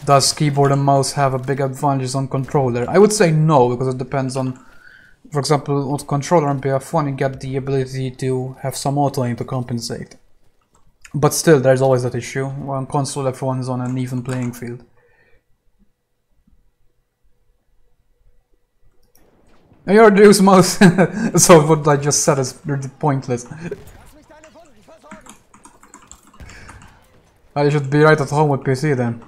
S3: does keyboard and mouse have a big advantage on controller? I would say no, because it depends on, for example, with controller on BF1 you get the ability to have some auto aim to compensate. But still, there's always that issue. On console, everyone is on an even playing field. Your reduced mouse, so what I just said is really pointless. I should be right at home with PC then.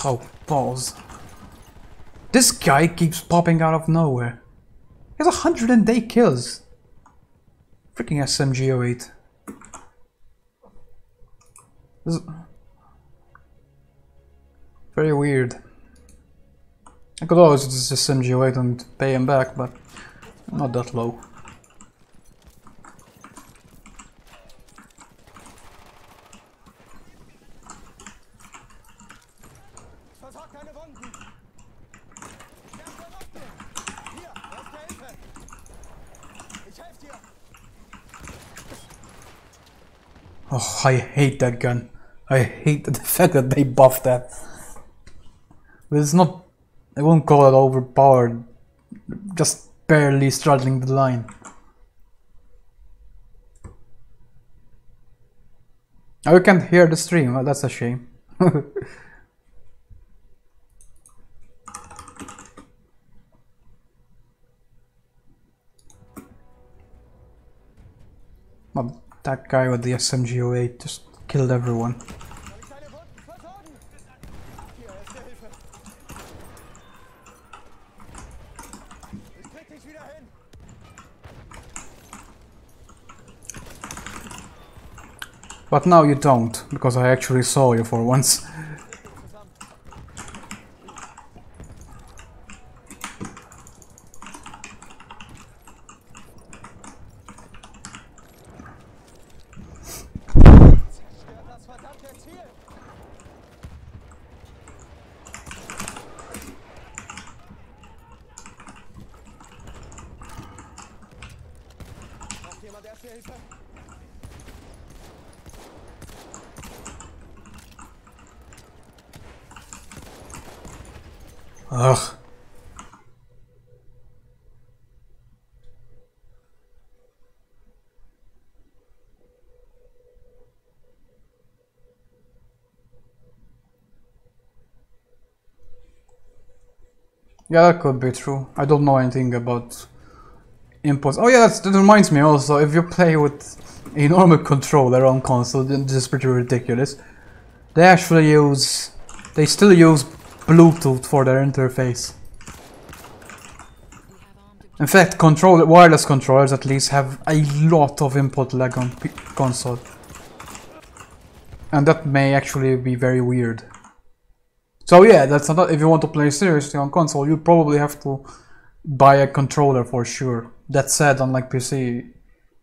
S3: Oh, balls. This guy keeps popping out of nowhere. He has 108 kills. Freaking SMG08. This is very weird. I could always just SMG08 and pay him back, but not that low. Oh, I hate that gun. I hate the fact that they buffed that. But it's not... I won't call it overpowered. Just barely straddling the line. Oh, you can't hear the stream. Well, that's a shame. Well, that guy with the SMG08 just killed everyone. But now you don't, because I actually saw you for once. Ugh. Yeah, that could be true. I don't know anything about inputs. Oh yeah, that reminds me also, if you play with a normal controller on console, then this is pretty ridiculous. They still use Bluetooth for their interface. In fact, wireless controllers at least have a lot of input lag on console. And that may actually be very weird. So yeah, that's not, if you want to play seriously on console, you probably have to buy a controller for sure. That said, unlike PC,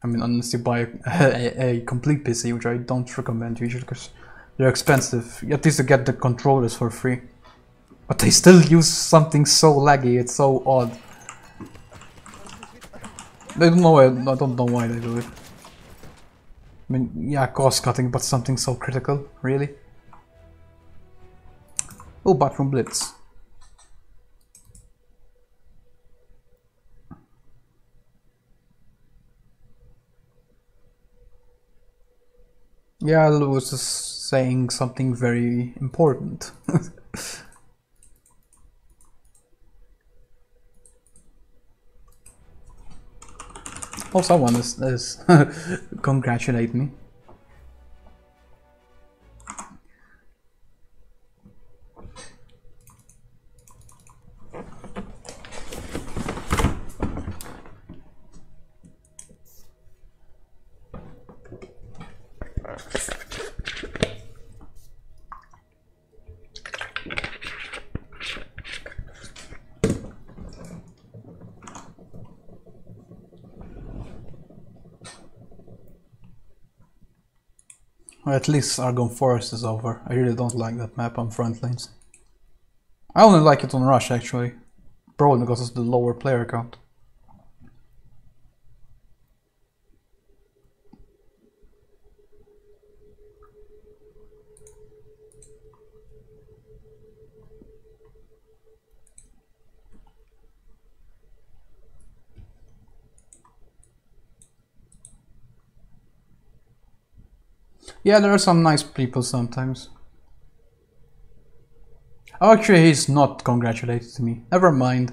S3: I mean, unless you buy a complete PC, which I don't recommend usually because they're expensive, at least you get the controllers for free. But they still use something so laggy, it's so odd. I don't know why they do it. I mean, yeah, cost cutting, but something so critical, really? Oh, bathroom blitz. Yeah, I was just saying something very important. Oh, someone is congratulate me. Or at least Argon Forest is over. I really don't like that map on Frontlines. I only like it on Rush actually. Probably because of the lower player count. Yeah, there are some nice people sometimes. Oh, actually, he's not congratulated me. Never mind.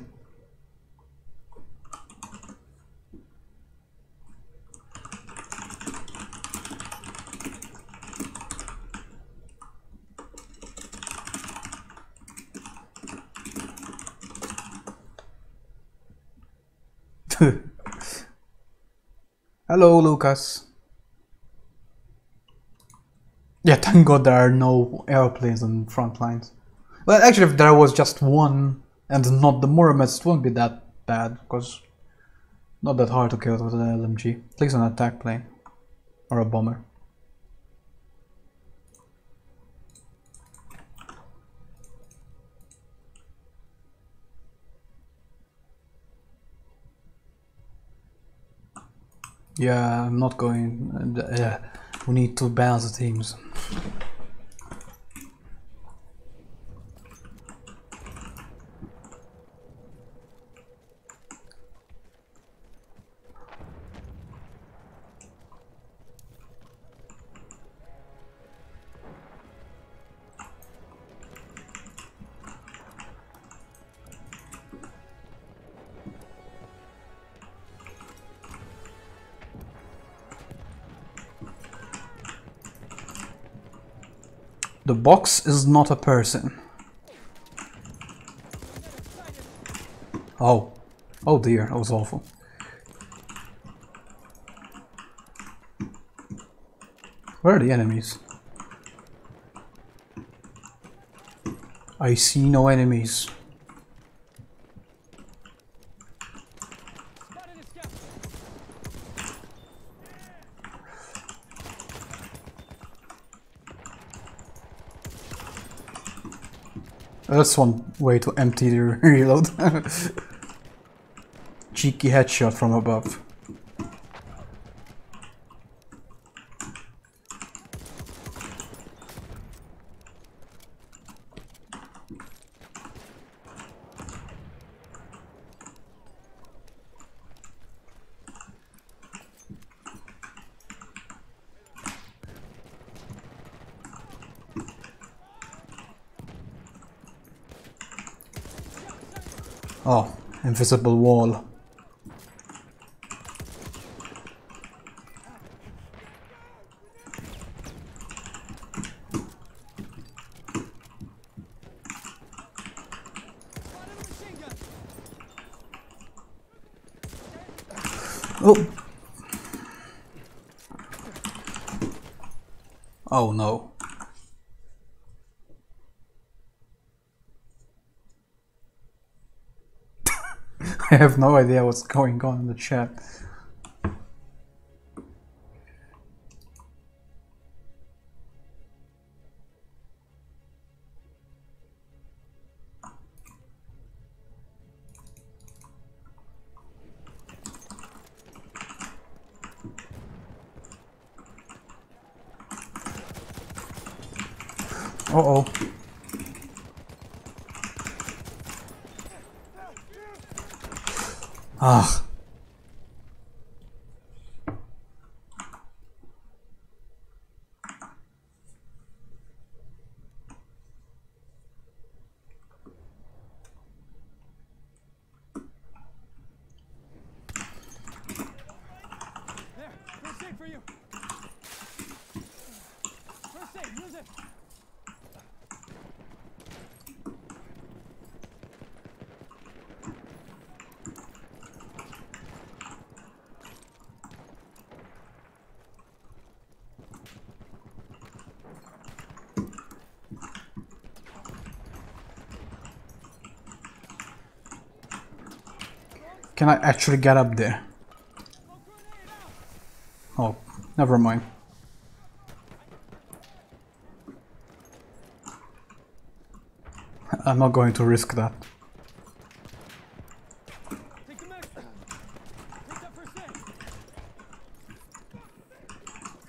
S3: Hello, Lucas. Yeah, thank God there are no airplanes on front lines. Well, actually, if there was just one and not the Muromets, it wouldn't be that bad, because not that hard to kill with an LMG. At least an attack plane. Or a bomber. Yeah, I'm not going... we need to balance the teams. The box is not a person. Oh. Oh dear, that was awful. Where are the enemies? I see no enemies. That's one way to empty the reload. Cheeky headshot from above. Oh, invisible wall. Oh! Oh no. I have no idea what's going on in the chat. Uh-oh. Ah.
S1: There, first aid for you. First aid, use it.
S3: Can I actually get up there? Oh, never mind. I'm not going to risk that.
S1: Take the med. Take that first aid.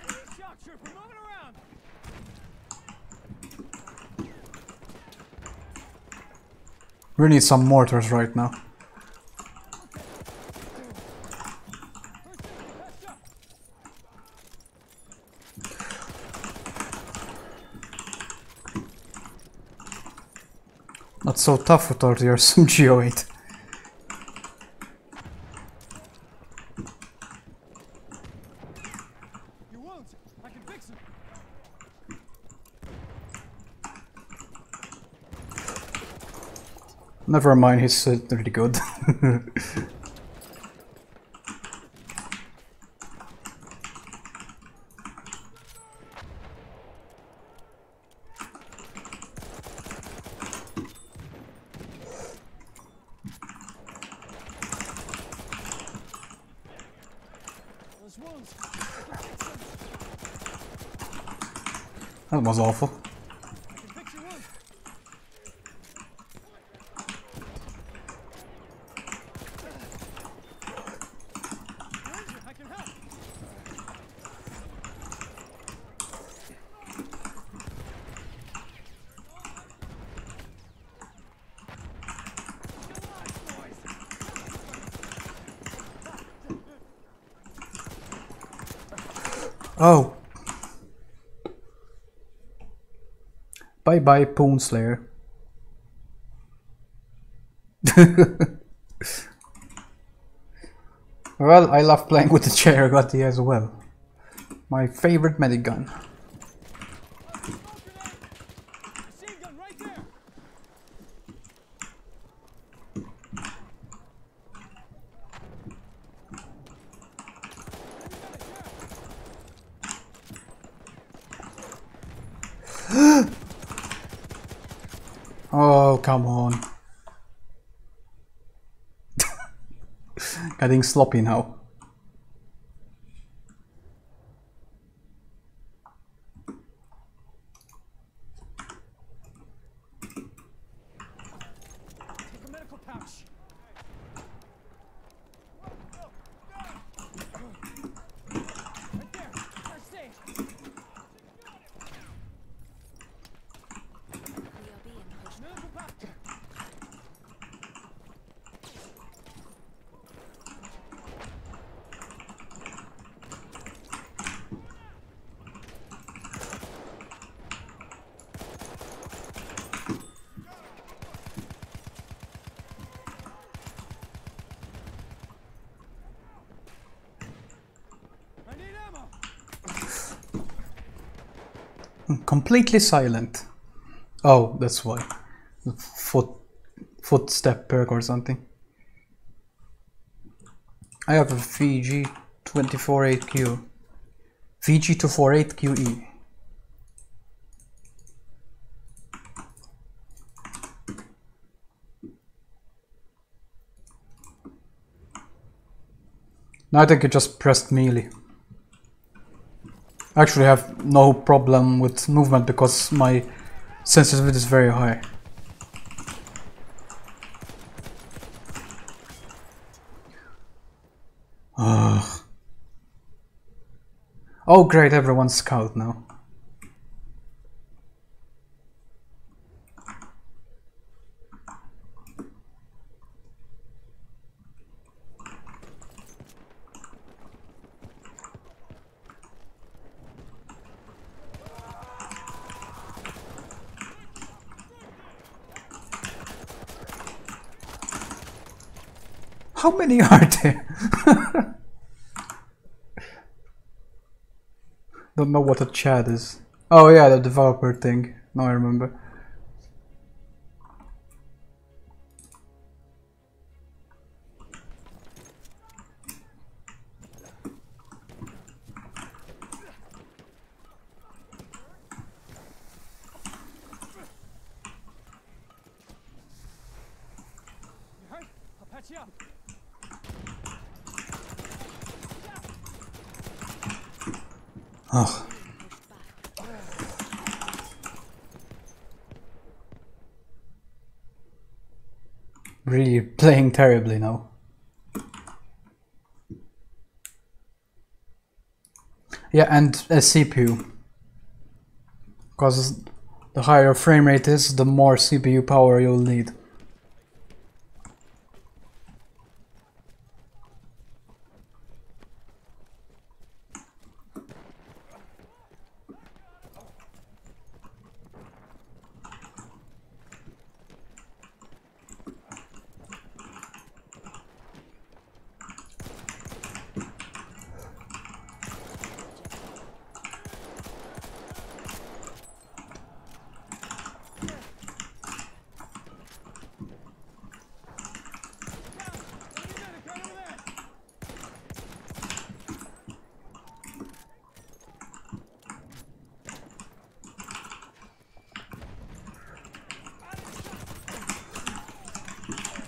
S1: Enemy shock trooper moving around.
S3: We need some mortars right now. Not so tough without your Geo8.
S1: You won't. I can fix him.
S3: Never mind, he's really good.
S1: Those wounds. I can fix them.
S3: That was awful.
S1: I can fix your wounds. You're injured. I can help. Still alive, boys.
S3: Oh! Bye bye, Poon Slayer. Well, I love playing with the Cherogati as well. My favorite medic gun.
S1: Machine gun right there.
S3: Oh, come on. Getting sloppy now.
S1: Take a medical pouch. Right there. First aid.
S2: We are being pushed.
S1: Medical pouch.
S3: Completely silent. Oh, that's why. Footstep perk or something. I have a VG248Q. VG248QE. Now I think I just pressed melee. I actually have no problem with movement because my sensitivity is very high. Ugh. Oh great, everyone's scout now. How many are there? Don't know what a chat is. Oh yeah, the developer thing. Now I remember.
S1: You hurt? I'll patch you up.
S3: Ugh. Really playing terribly now. Yeah, and a CPU. Because the higher frame rate is, the more CPU power you'll need.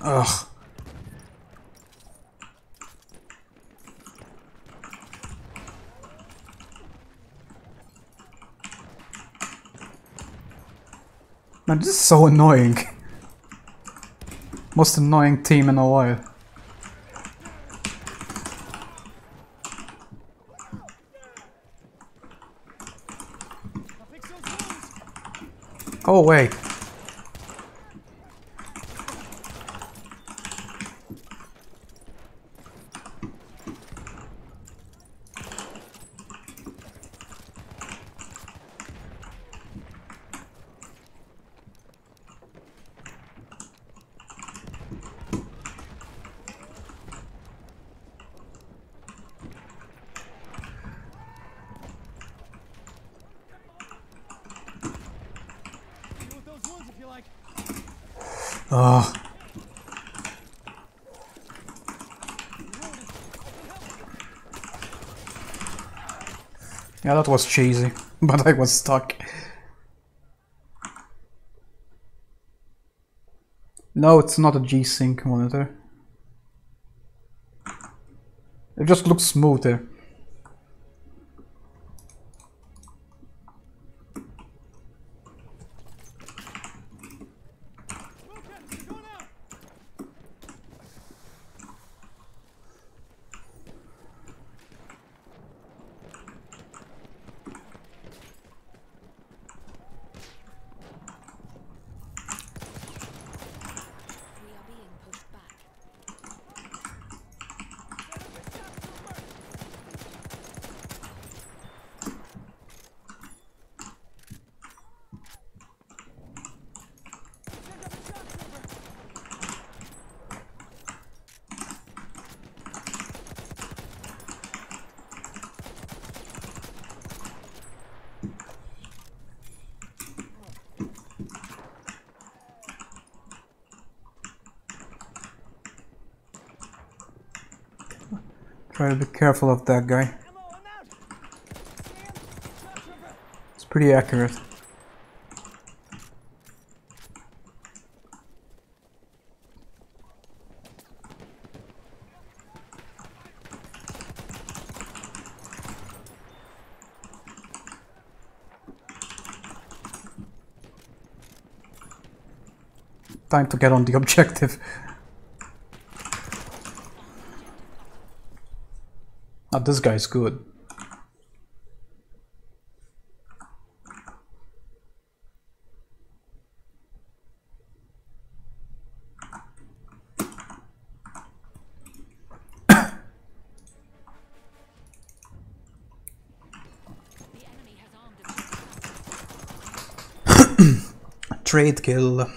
S3: Ugh. Man, this is so annoying. Most annoying team in a while.
S1: I'll fix those wounds.
S3: Go away.
S1: Deal with those wounds if you like.
S3: Ugh. Yeah, that was cheesy, but I was stuck. No, it's not a G-Sync monitor. It just looks smoother.
S2: We are being pushed back.
S3: Try to be careful of that guy.
S1: Ammo, I'm out. Sam, shot trooper.
S3: It's pretty accurate. Time to get on the objective. Oh, this guy's good.
S2: The enemy has armed a
S3: Trade kill.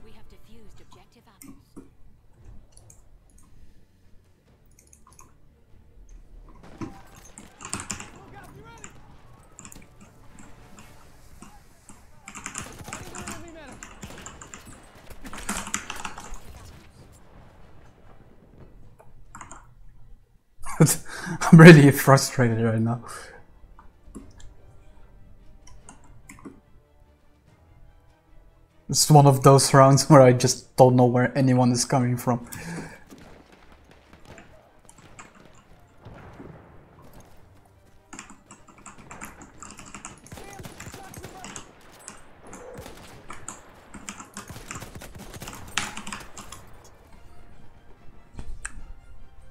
S2: We have defused objective apples.
S1: Look out, you ready? Enemy medic.
S3: I'm really frustrated right now. It's one of those rounds where I just don't know where anyone is coming from.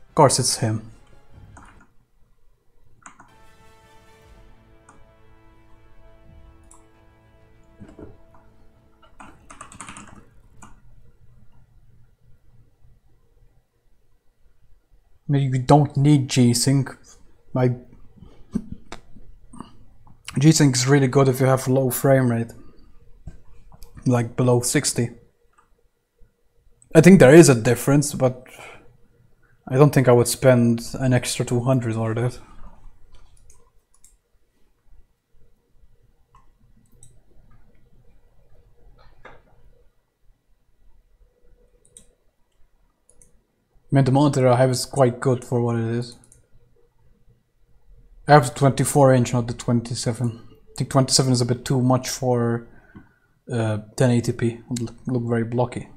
S3: Of course it's him. Maybe you don't need G-Sync. Like, G-Sync is really good if you have low frame rate. Like below 60. I think there is a difference, but I don't think I would spend an extra 200 or that. I mean, the monitor I have is quite good for what it is. I have the 24 inch, not the 27. I think 27 is a bit too much for 1080p. It would look very blocky.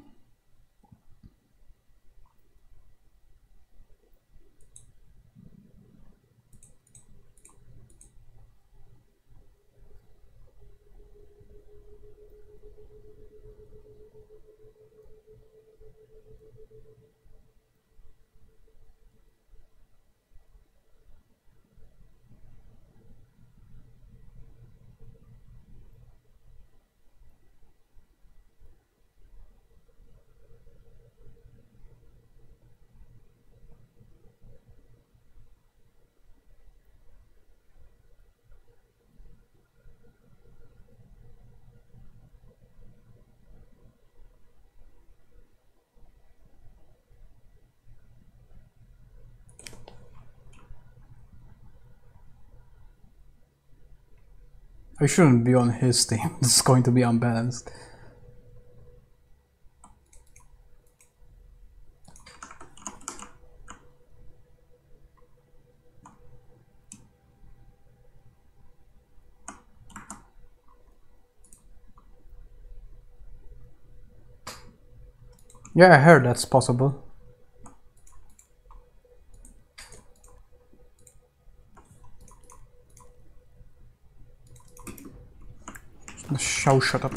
S3: I shouldn't be on his team. This is going to be unbalanced. Yeah, I heard that's possible. Shut up.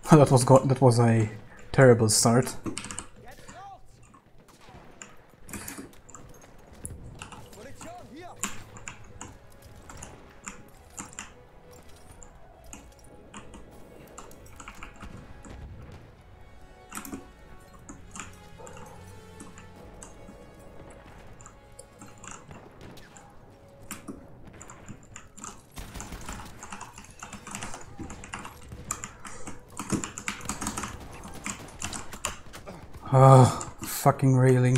S3: That was a terrible start.
S1: Get out! Munition here!
S3: Fucking railing.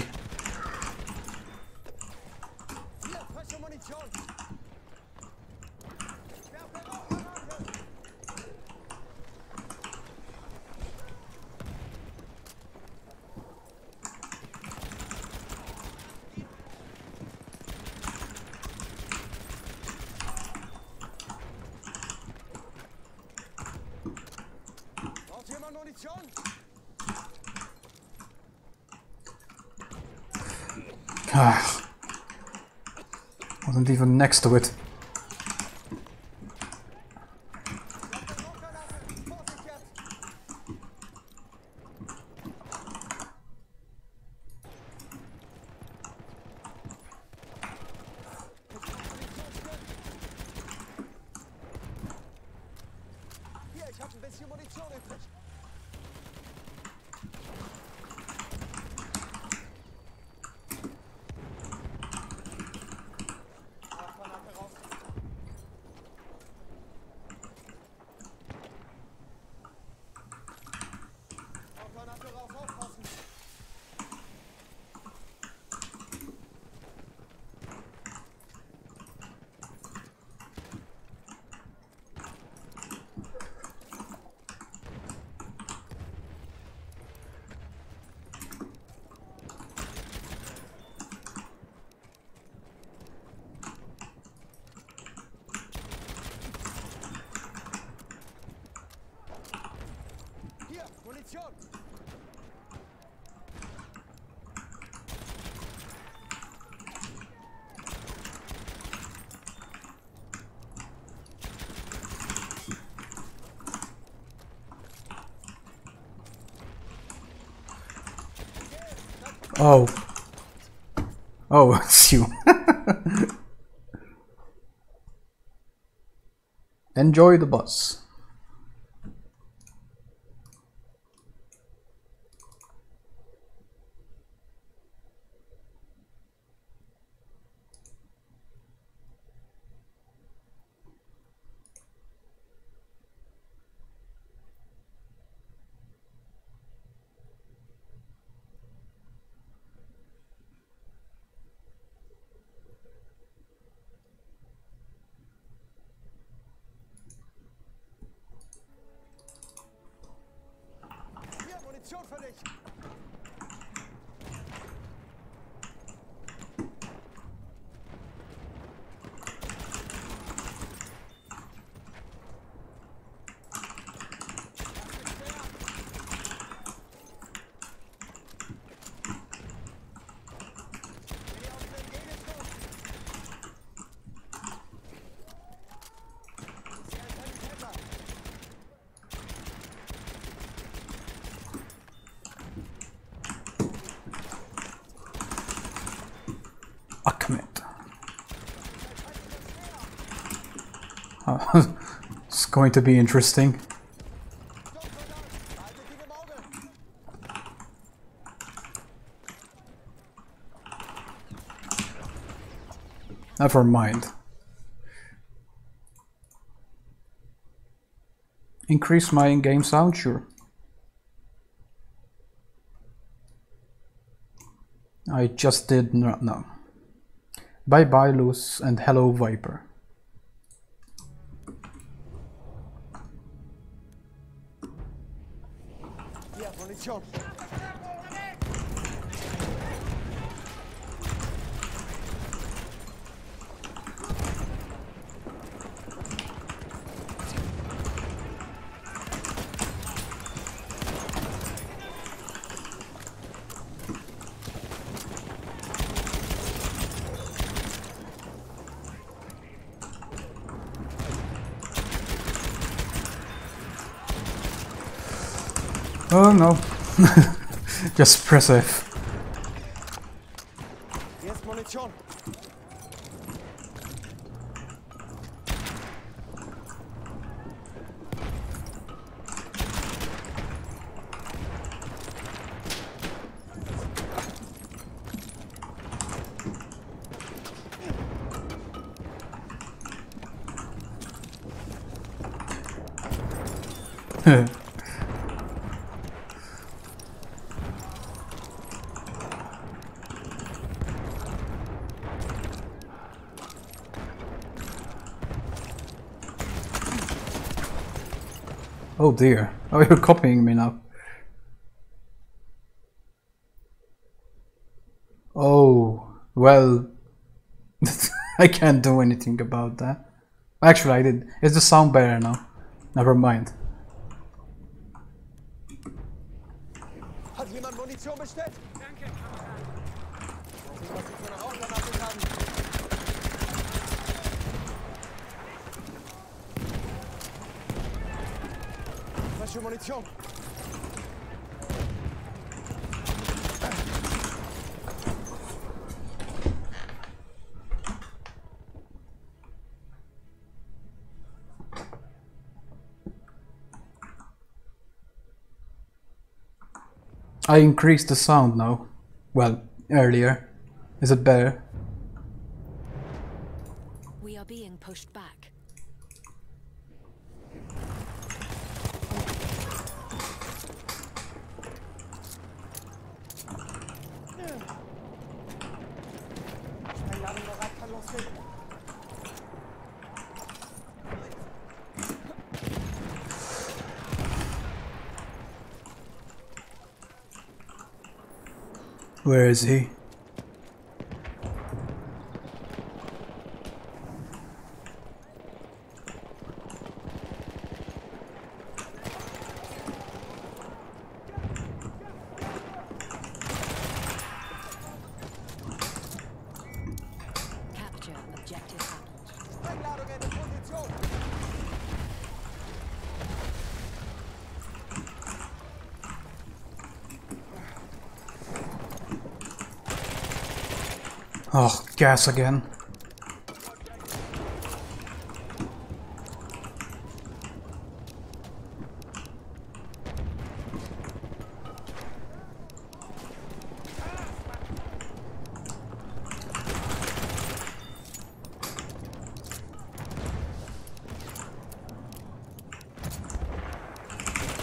S1: Hier, frische Munition!
S3: Wasn't even next to it.
S1: Hier, ich habe ein bisschen Munition übrig. Granate raus. Granate raus, aufpassen. Hier, Munition.
S3: Oh. Oh, it's you. Enjoy the bus.
S1: Hier, Munition für dich.
S3: Ahmed. It's going to be interesting. Never mind. Increase my in-game sound, sure. I just did not know. Bye bye Luz and hello Viper.
S1: Hier, Munition.
S3: Oh no. Just press F.
S1: Hier ist Munition.
S3: Oh dear. Oh, you're copying me now. Oh, well, I can't do anything about that. Actually, I did. Is the sound better now? Never mind.
S1: Hat jemand Munition bestellt? Danke, Kamerad. Frische Munition.
S3: I increased the sound now. Well, earlier. Is it better?
S2: We are being pushed back.
S1: Einladung bereit, kann losgehen.
S3: Where is he?
S2: Capture objective apples.
S1: Einladung in Position.
S3: Oh, gas again.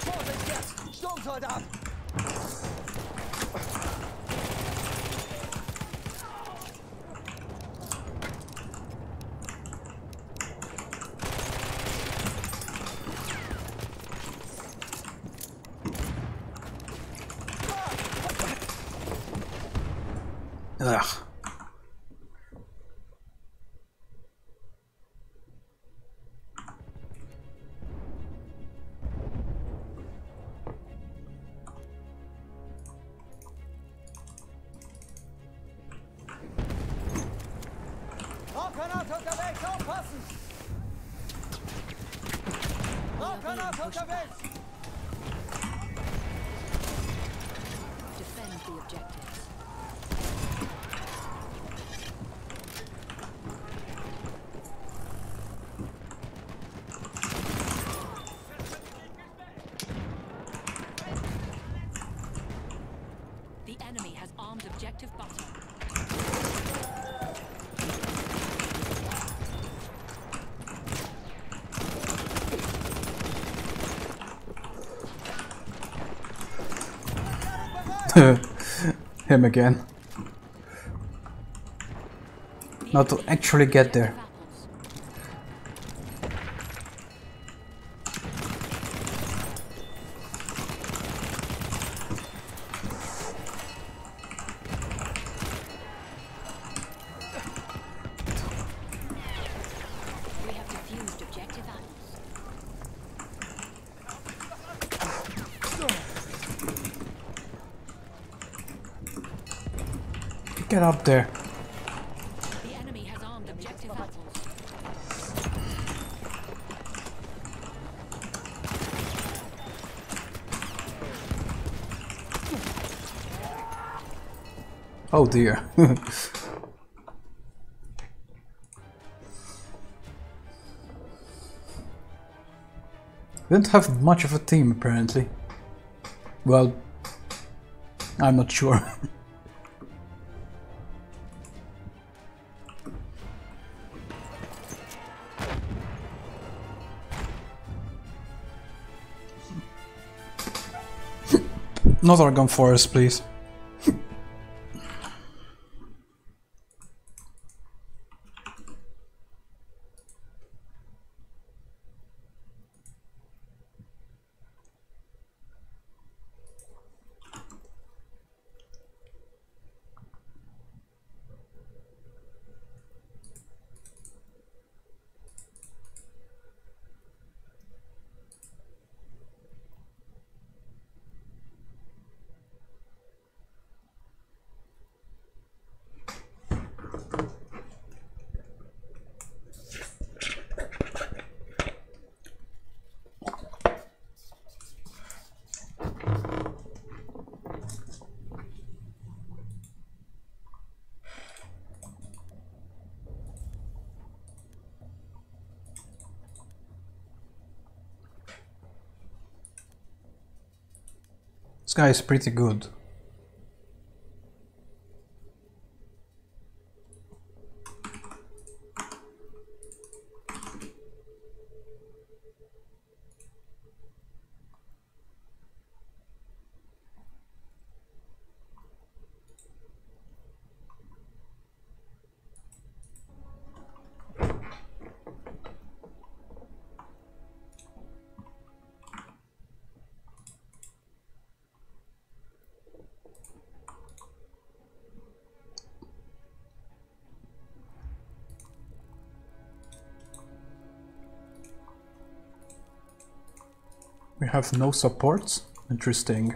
S1: Vorsicht jetzt! Sturmsoldat!
S3: Ugh.
S1: Rauchgranate unterwegs, aufpassen! Rauchgranate unterwegs!
S2: Defend the objectives. The enemy has armed objective butter.
S3: Him again. Not to actually get there.
S2: We have defused objective apples.
S3: Get up there.
S2: The enemy has armed objective apples.
S3: Oh dear. Didn't have much of a team apparently. Well, I'm not sure. Not Argon Forest, please. This guy is pretty good. We have no supports. Interesting.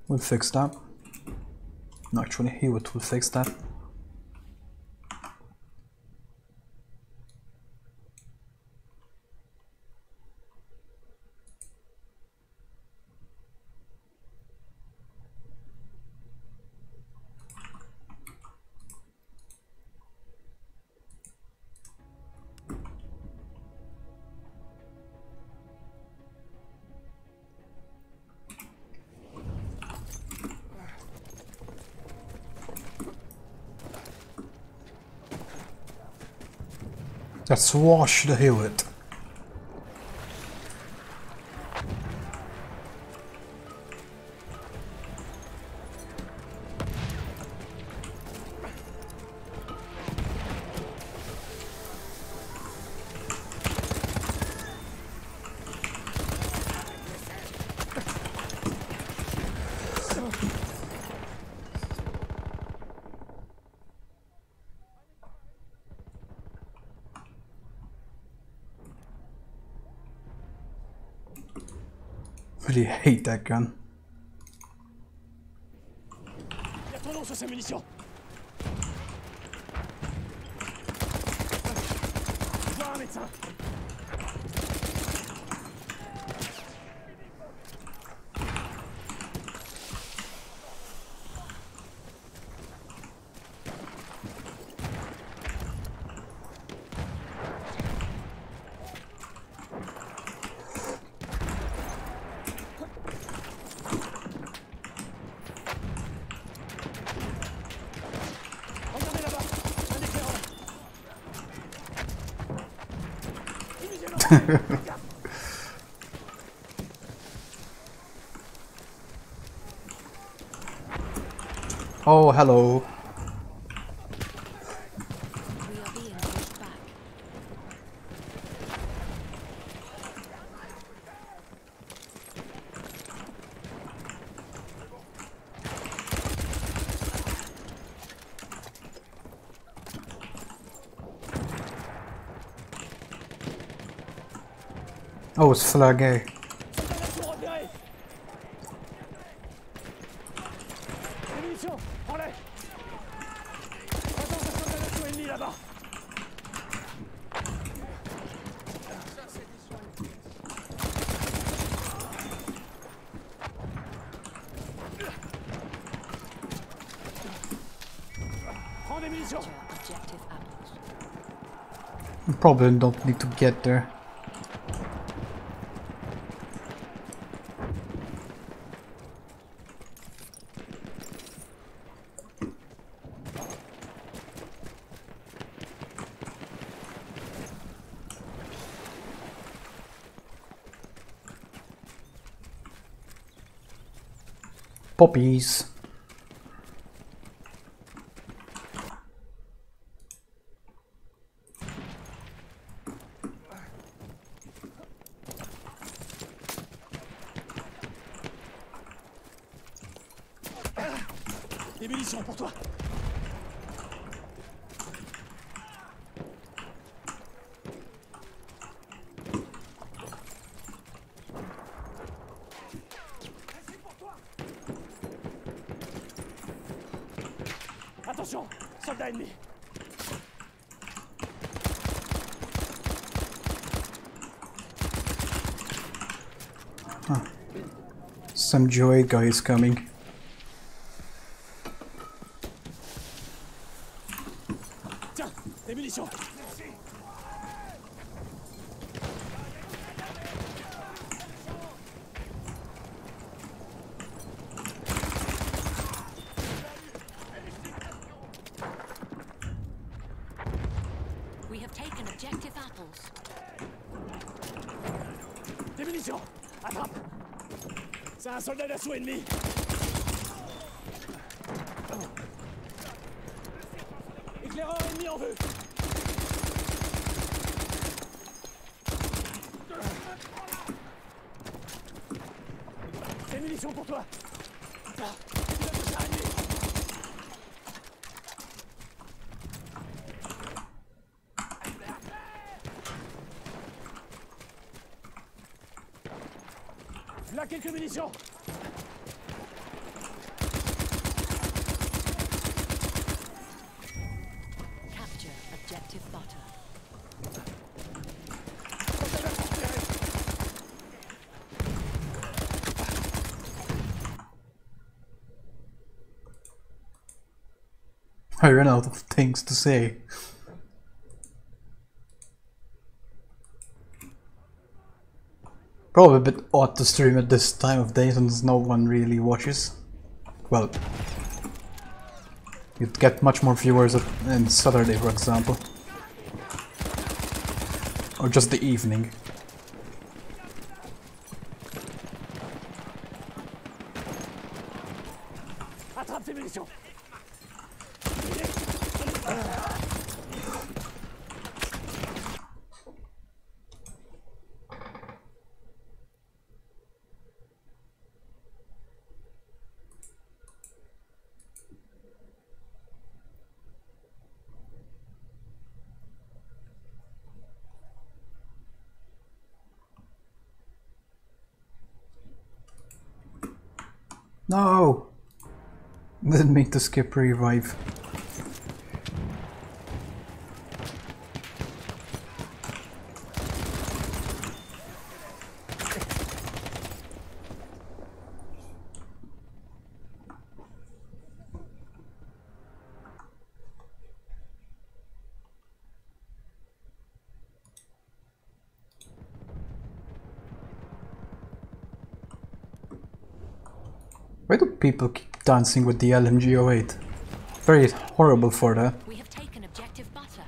S3: We'll fix that. No, actually, he will fix that. Let's wash the Hewitt. Really hate that gun.
S1: Il y a ton nom sur ces munitions. Voir un médecin. Regardez là-bas, un éclaireur.
S3: Oh, hello.
S2: We are being pushed back.
S3: Oh, it's Flaguet.
S1: Soldat repéré. Les munitions, prends-les. Attends, ça soldat ennemi là-bas. Prends des munitions.
S2: Objective apples.
S3: We probably don't need to get there. Poppies.
S1: Des munitions pour toi. Attention, soldat ennemi.
S3: Some Joy guy is coming.
S1: Tiens, des munitions.
S2: We have taken objective apples.
S1: Des munitions. Attrape. C'est un soldat d'assaut ennemi. Éclaireur ennemi en vue. Des munitions pour toi. Pilote de char ennemi. Là, quelques munitions.
S2: Capture objective butter.
S3: I ran out of things to say. Probably a bit odd to stream at this time of day since no one really watches. Well, you'd get much more viewers on Saturday, for example. Or just the evening.
S1: Attrape tes munitions.
S3: No! Didn't mean to skip revive. Why do people keep dancing with the LMG-08? Very horrible for that.
S2: We have taken objective butter.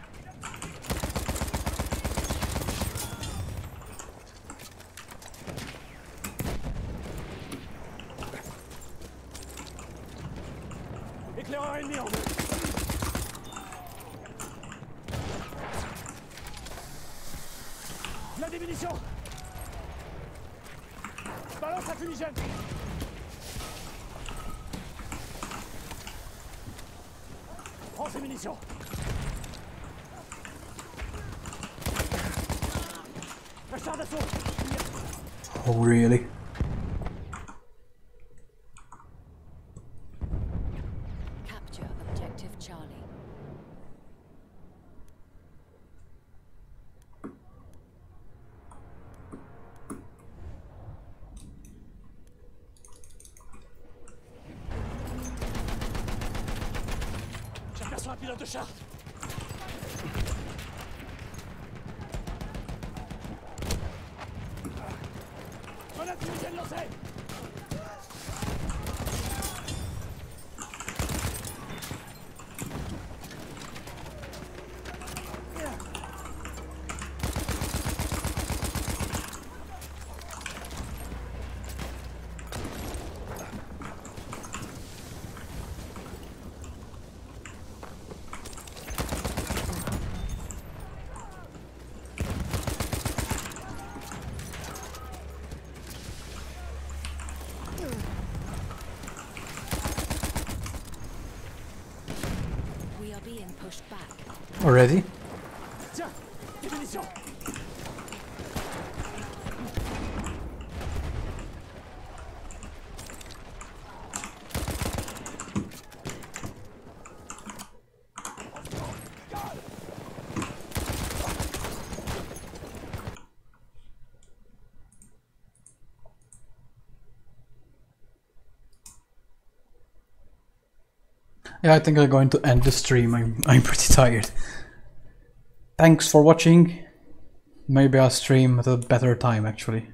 S1: Éclaireur ennemi en vue. Là des munitions. Balance la fumigène. Prends ces munitions. Un char d'assaut.
S3: Oh, really?
S2: Capture objective Charlie.
S1: J'aperçois un pilote de char. Grenade fumigène lancée.
S2: We are being pushed back.
S3: Already?
S1: Tiens, des munitions.
S3: Yeah, I think I'm going to end the stream. I'm pretty tired. Thanks for watching. Maybe I'll stream at a better time actually.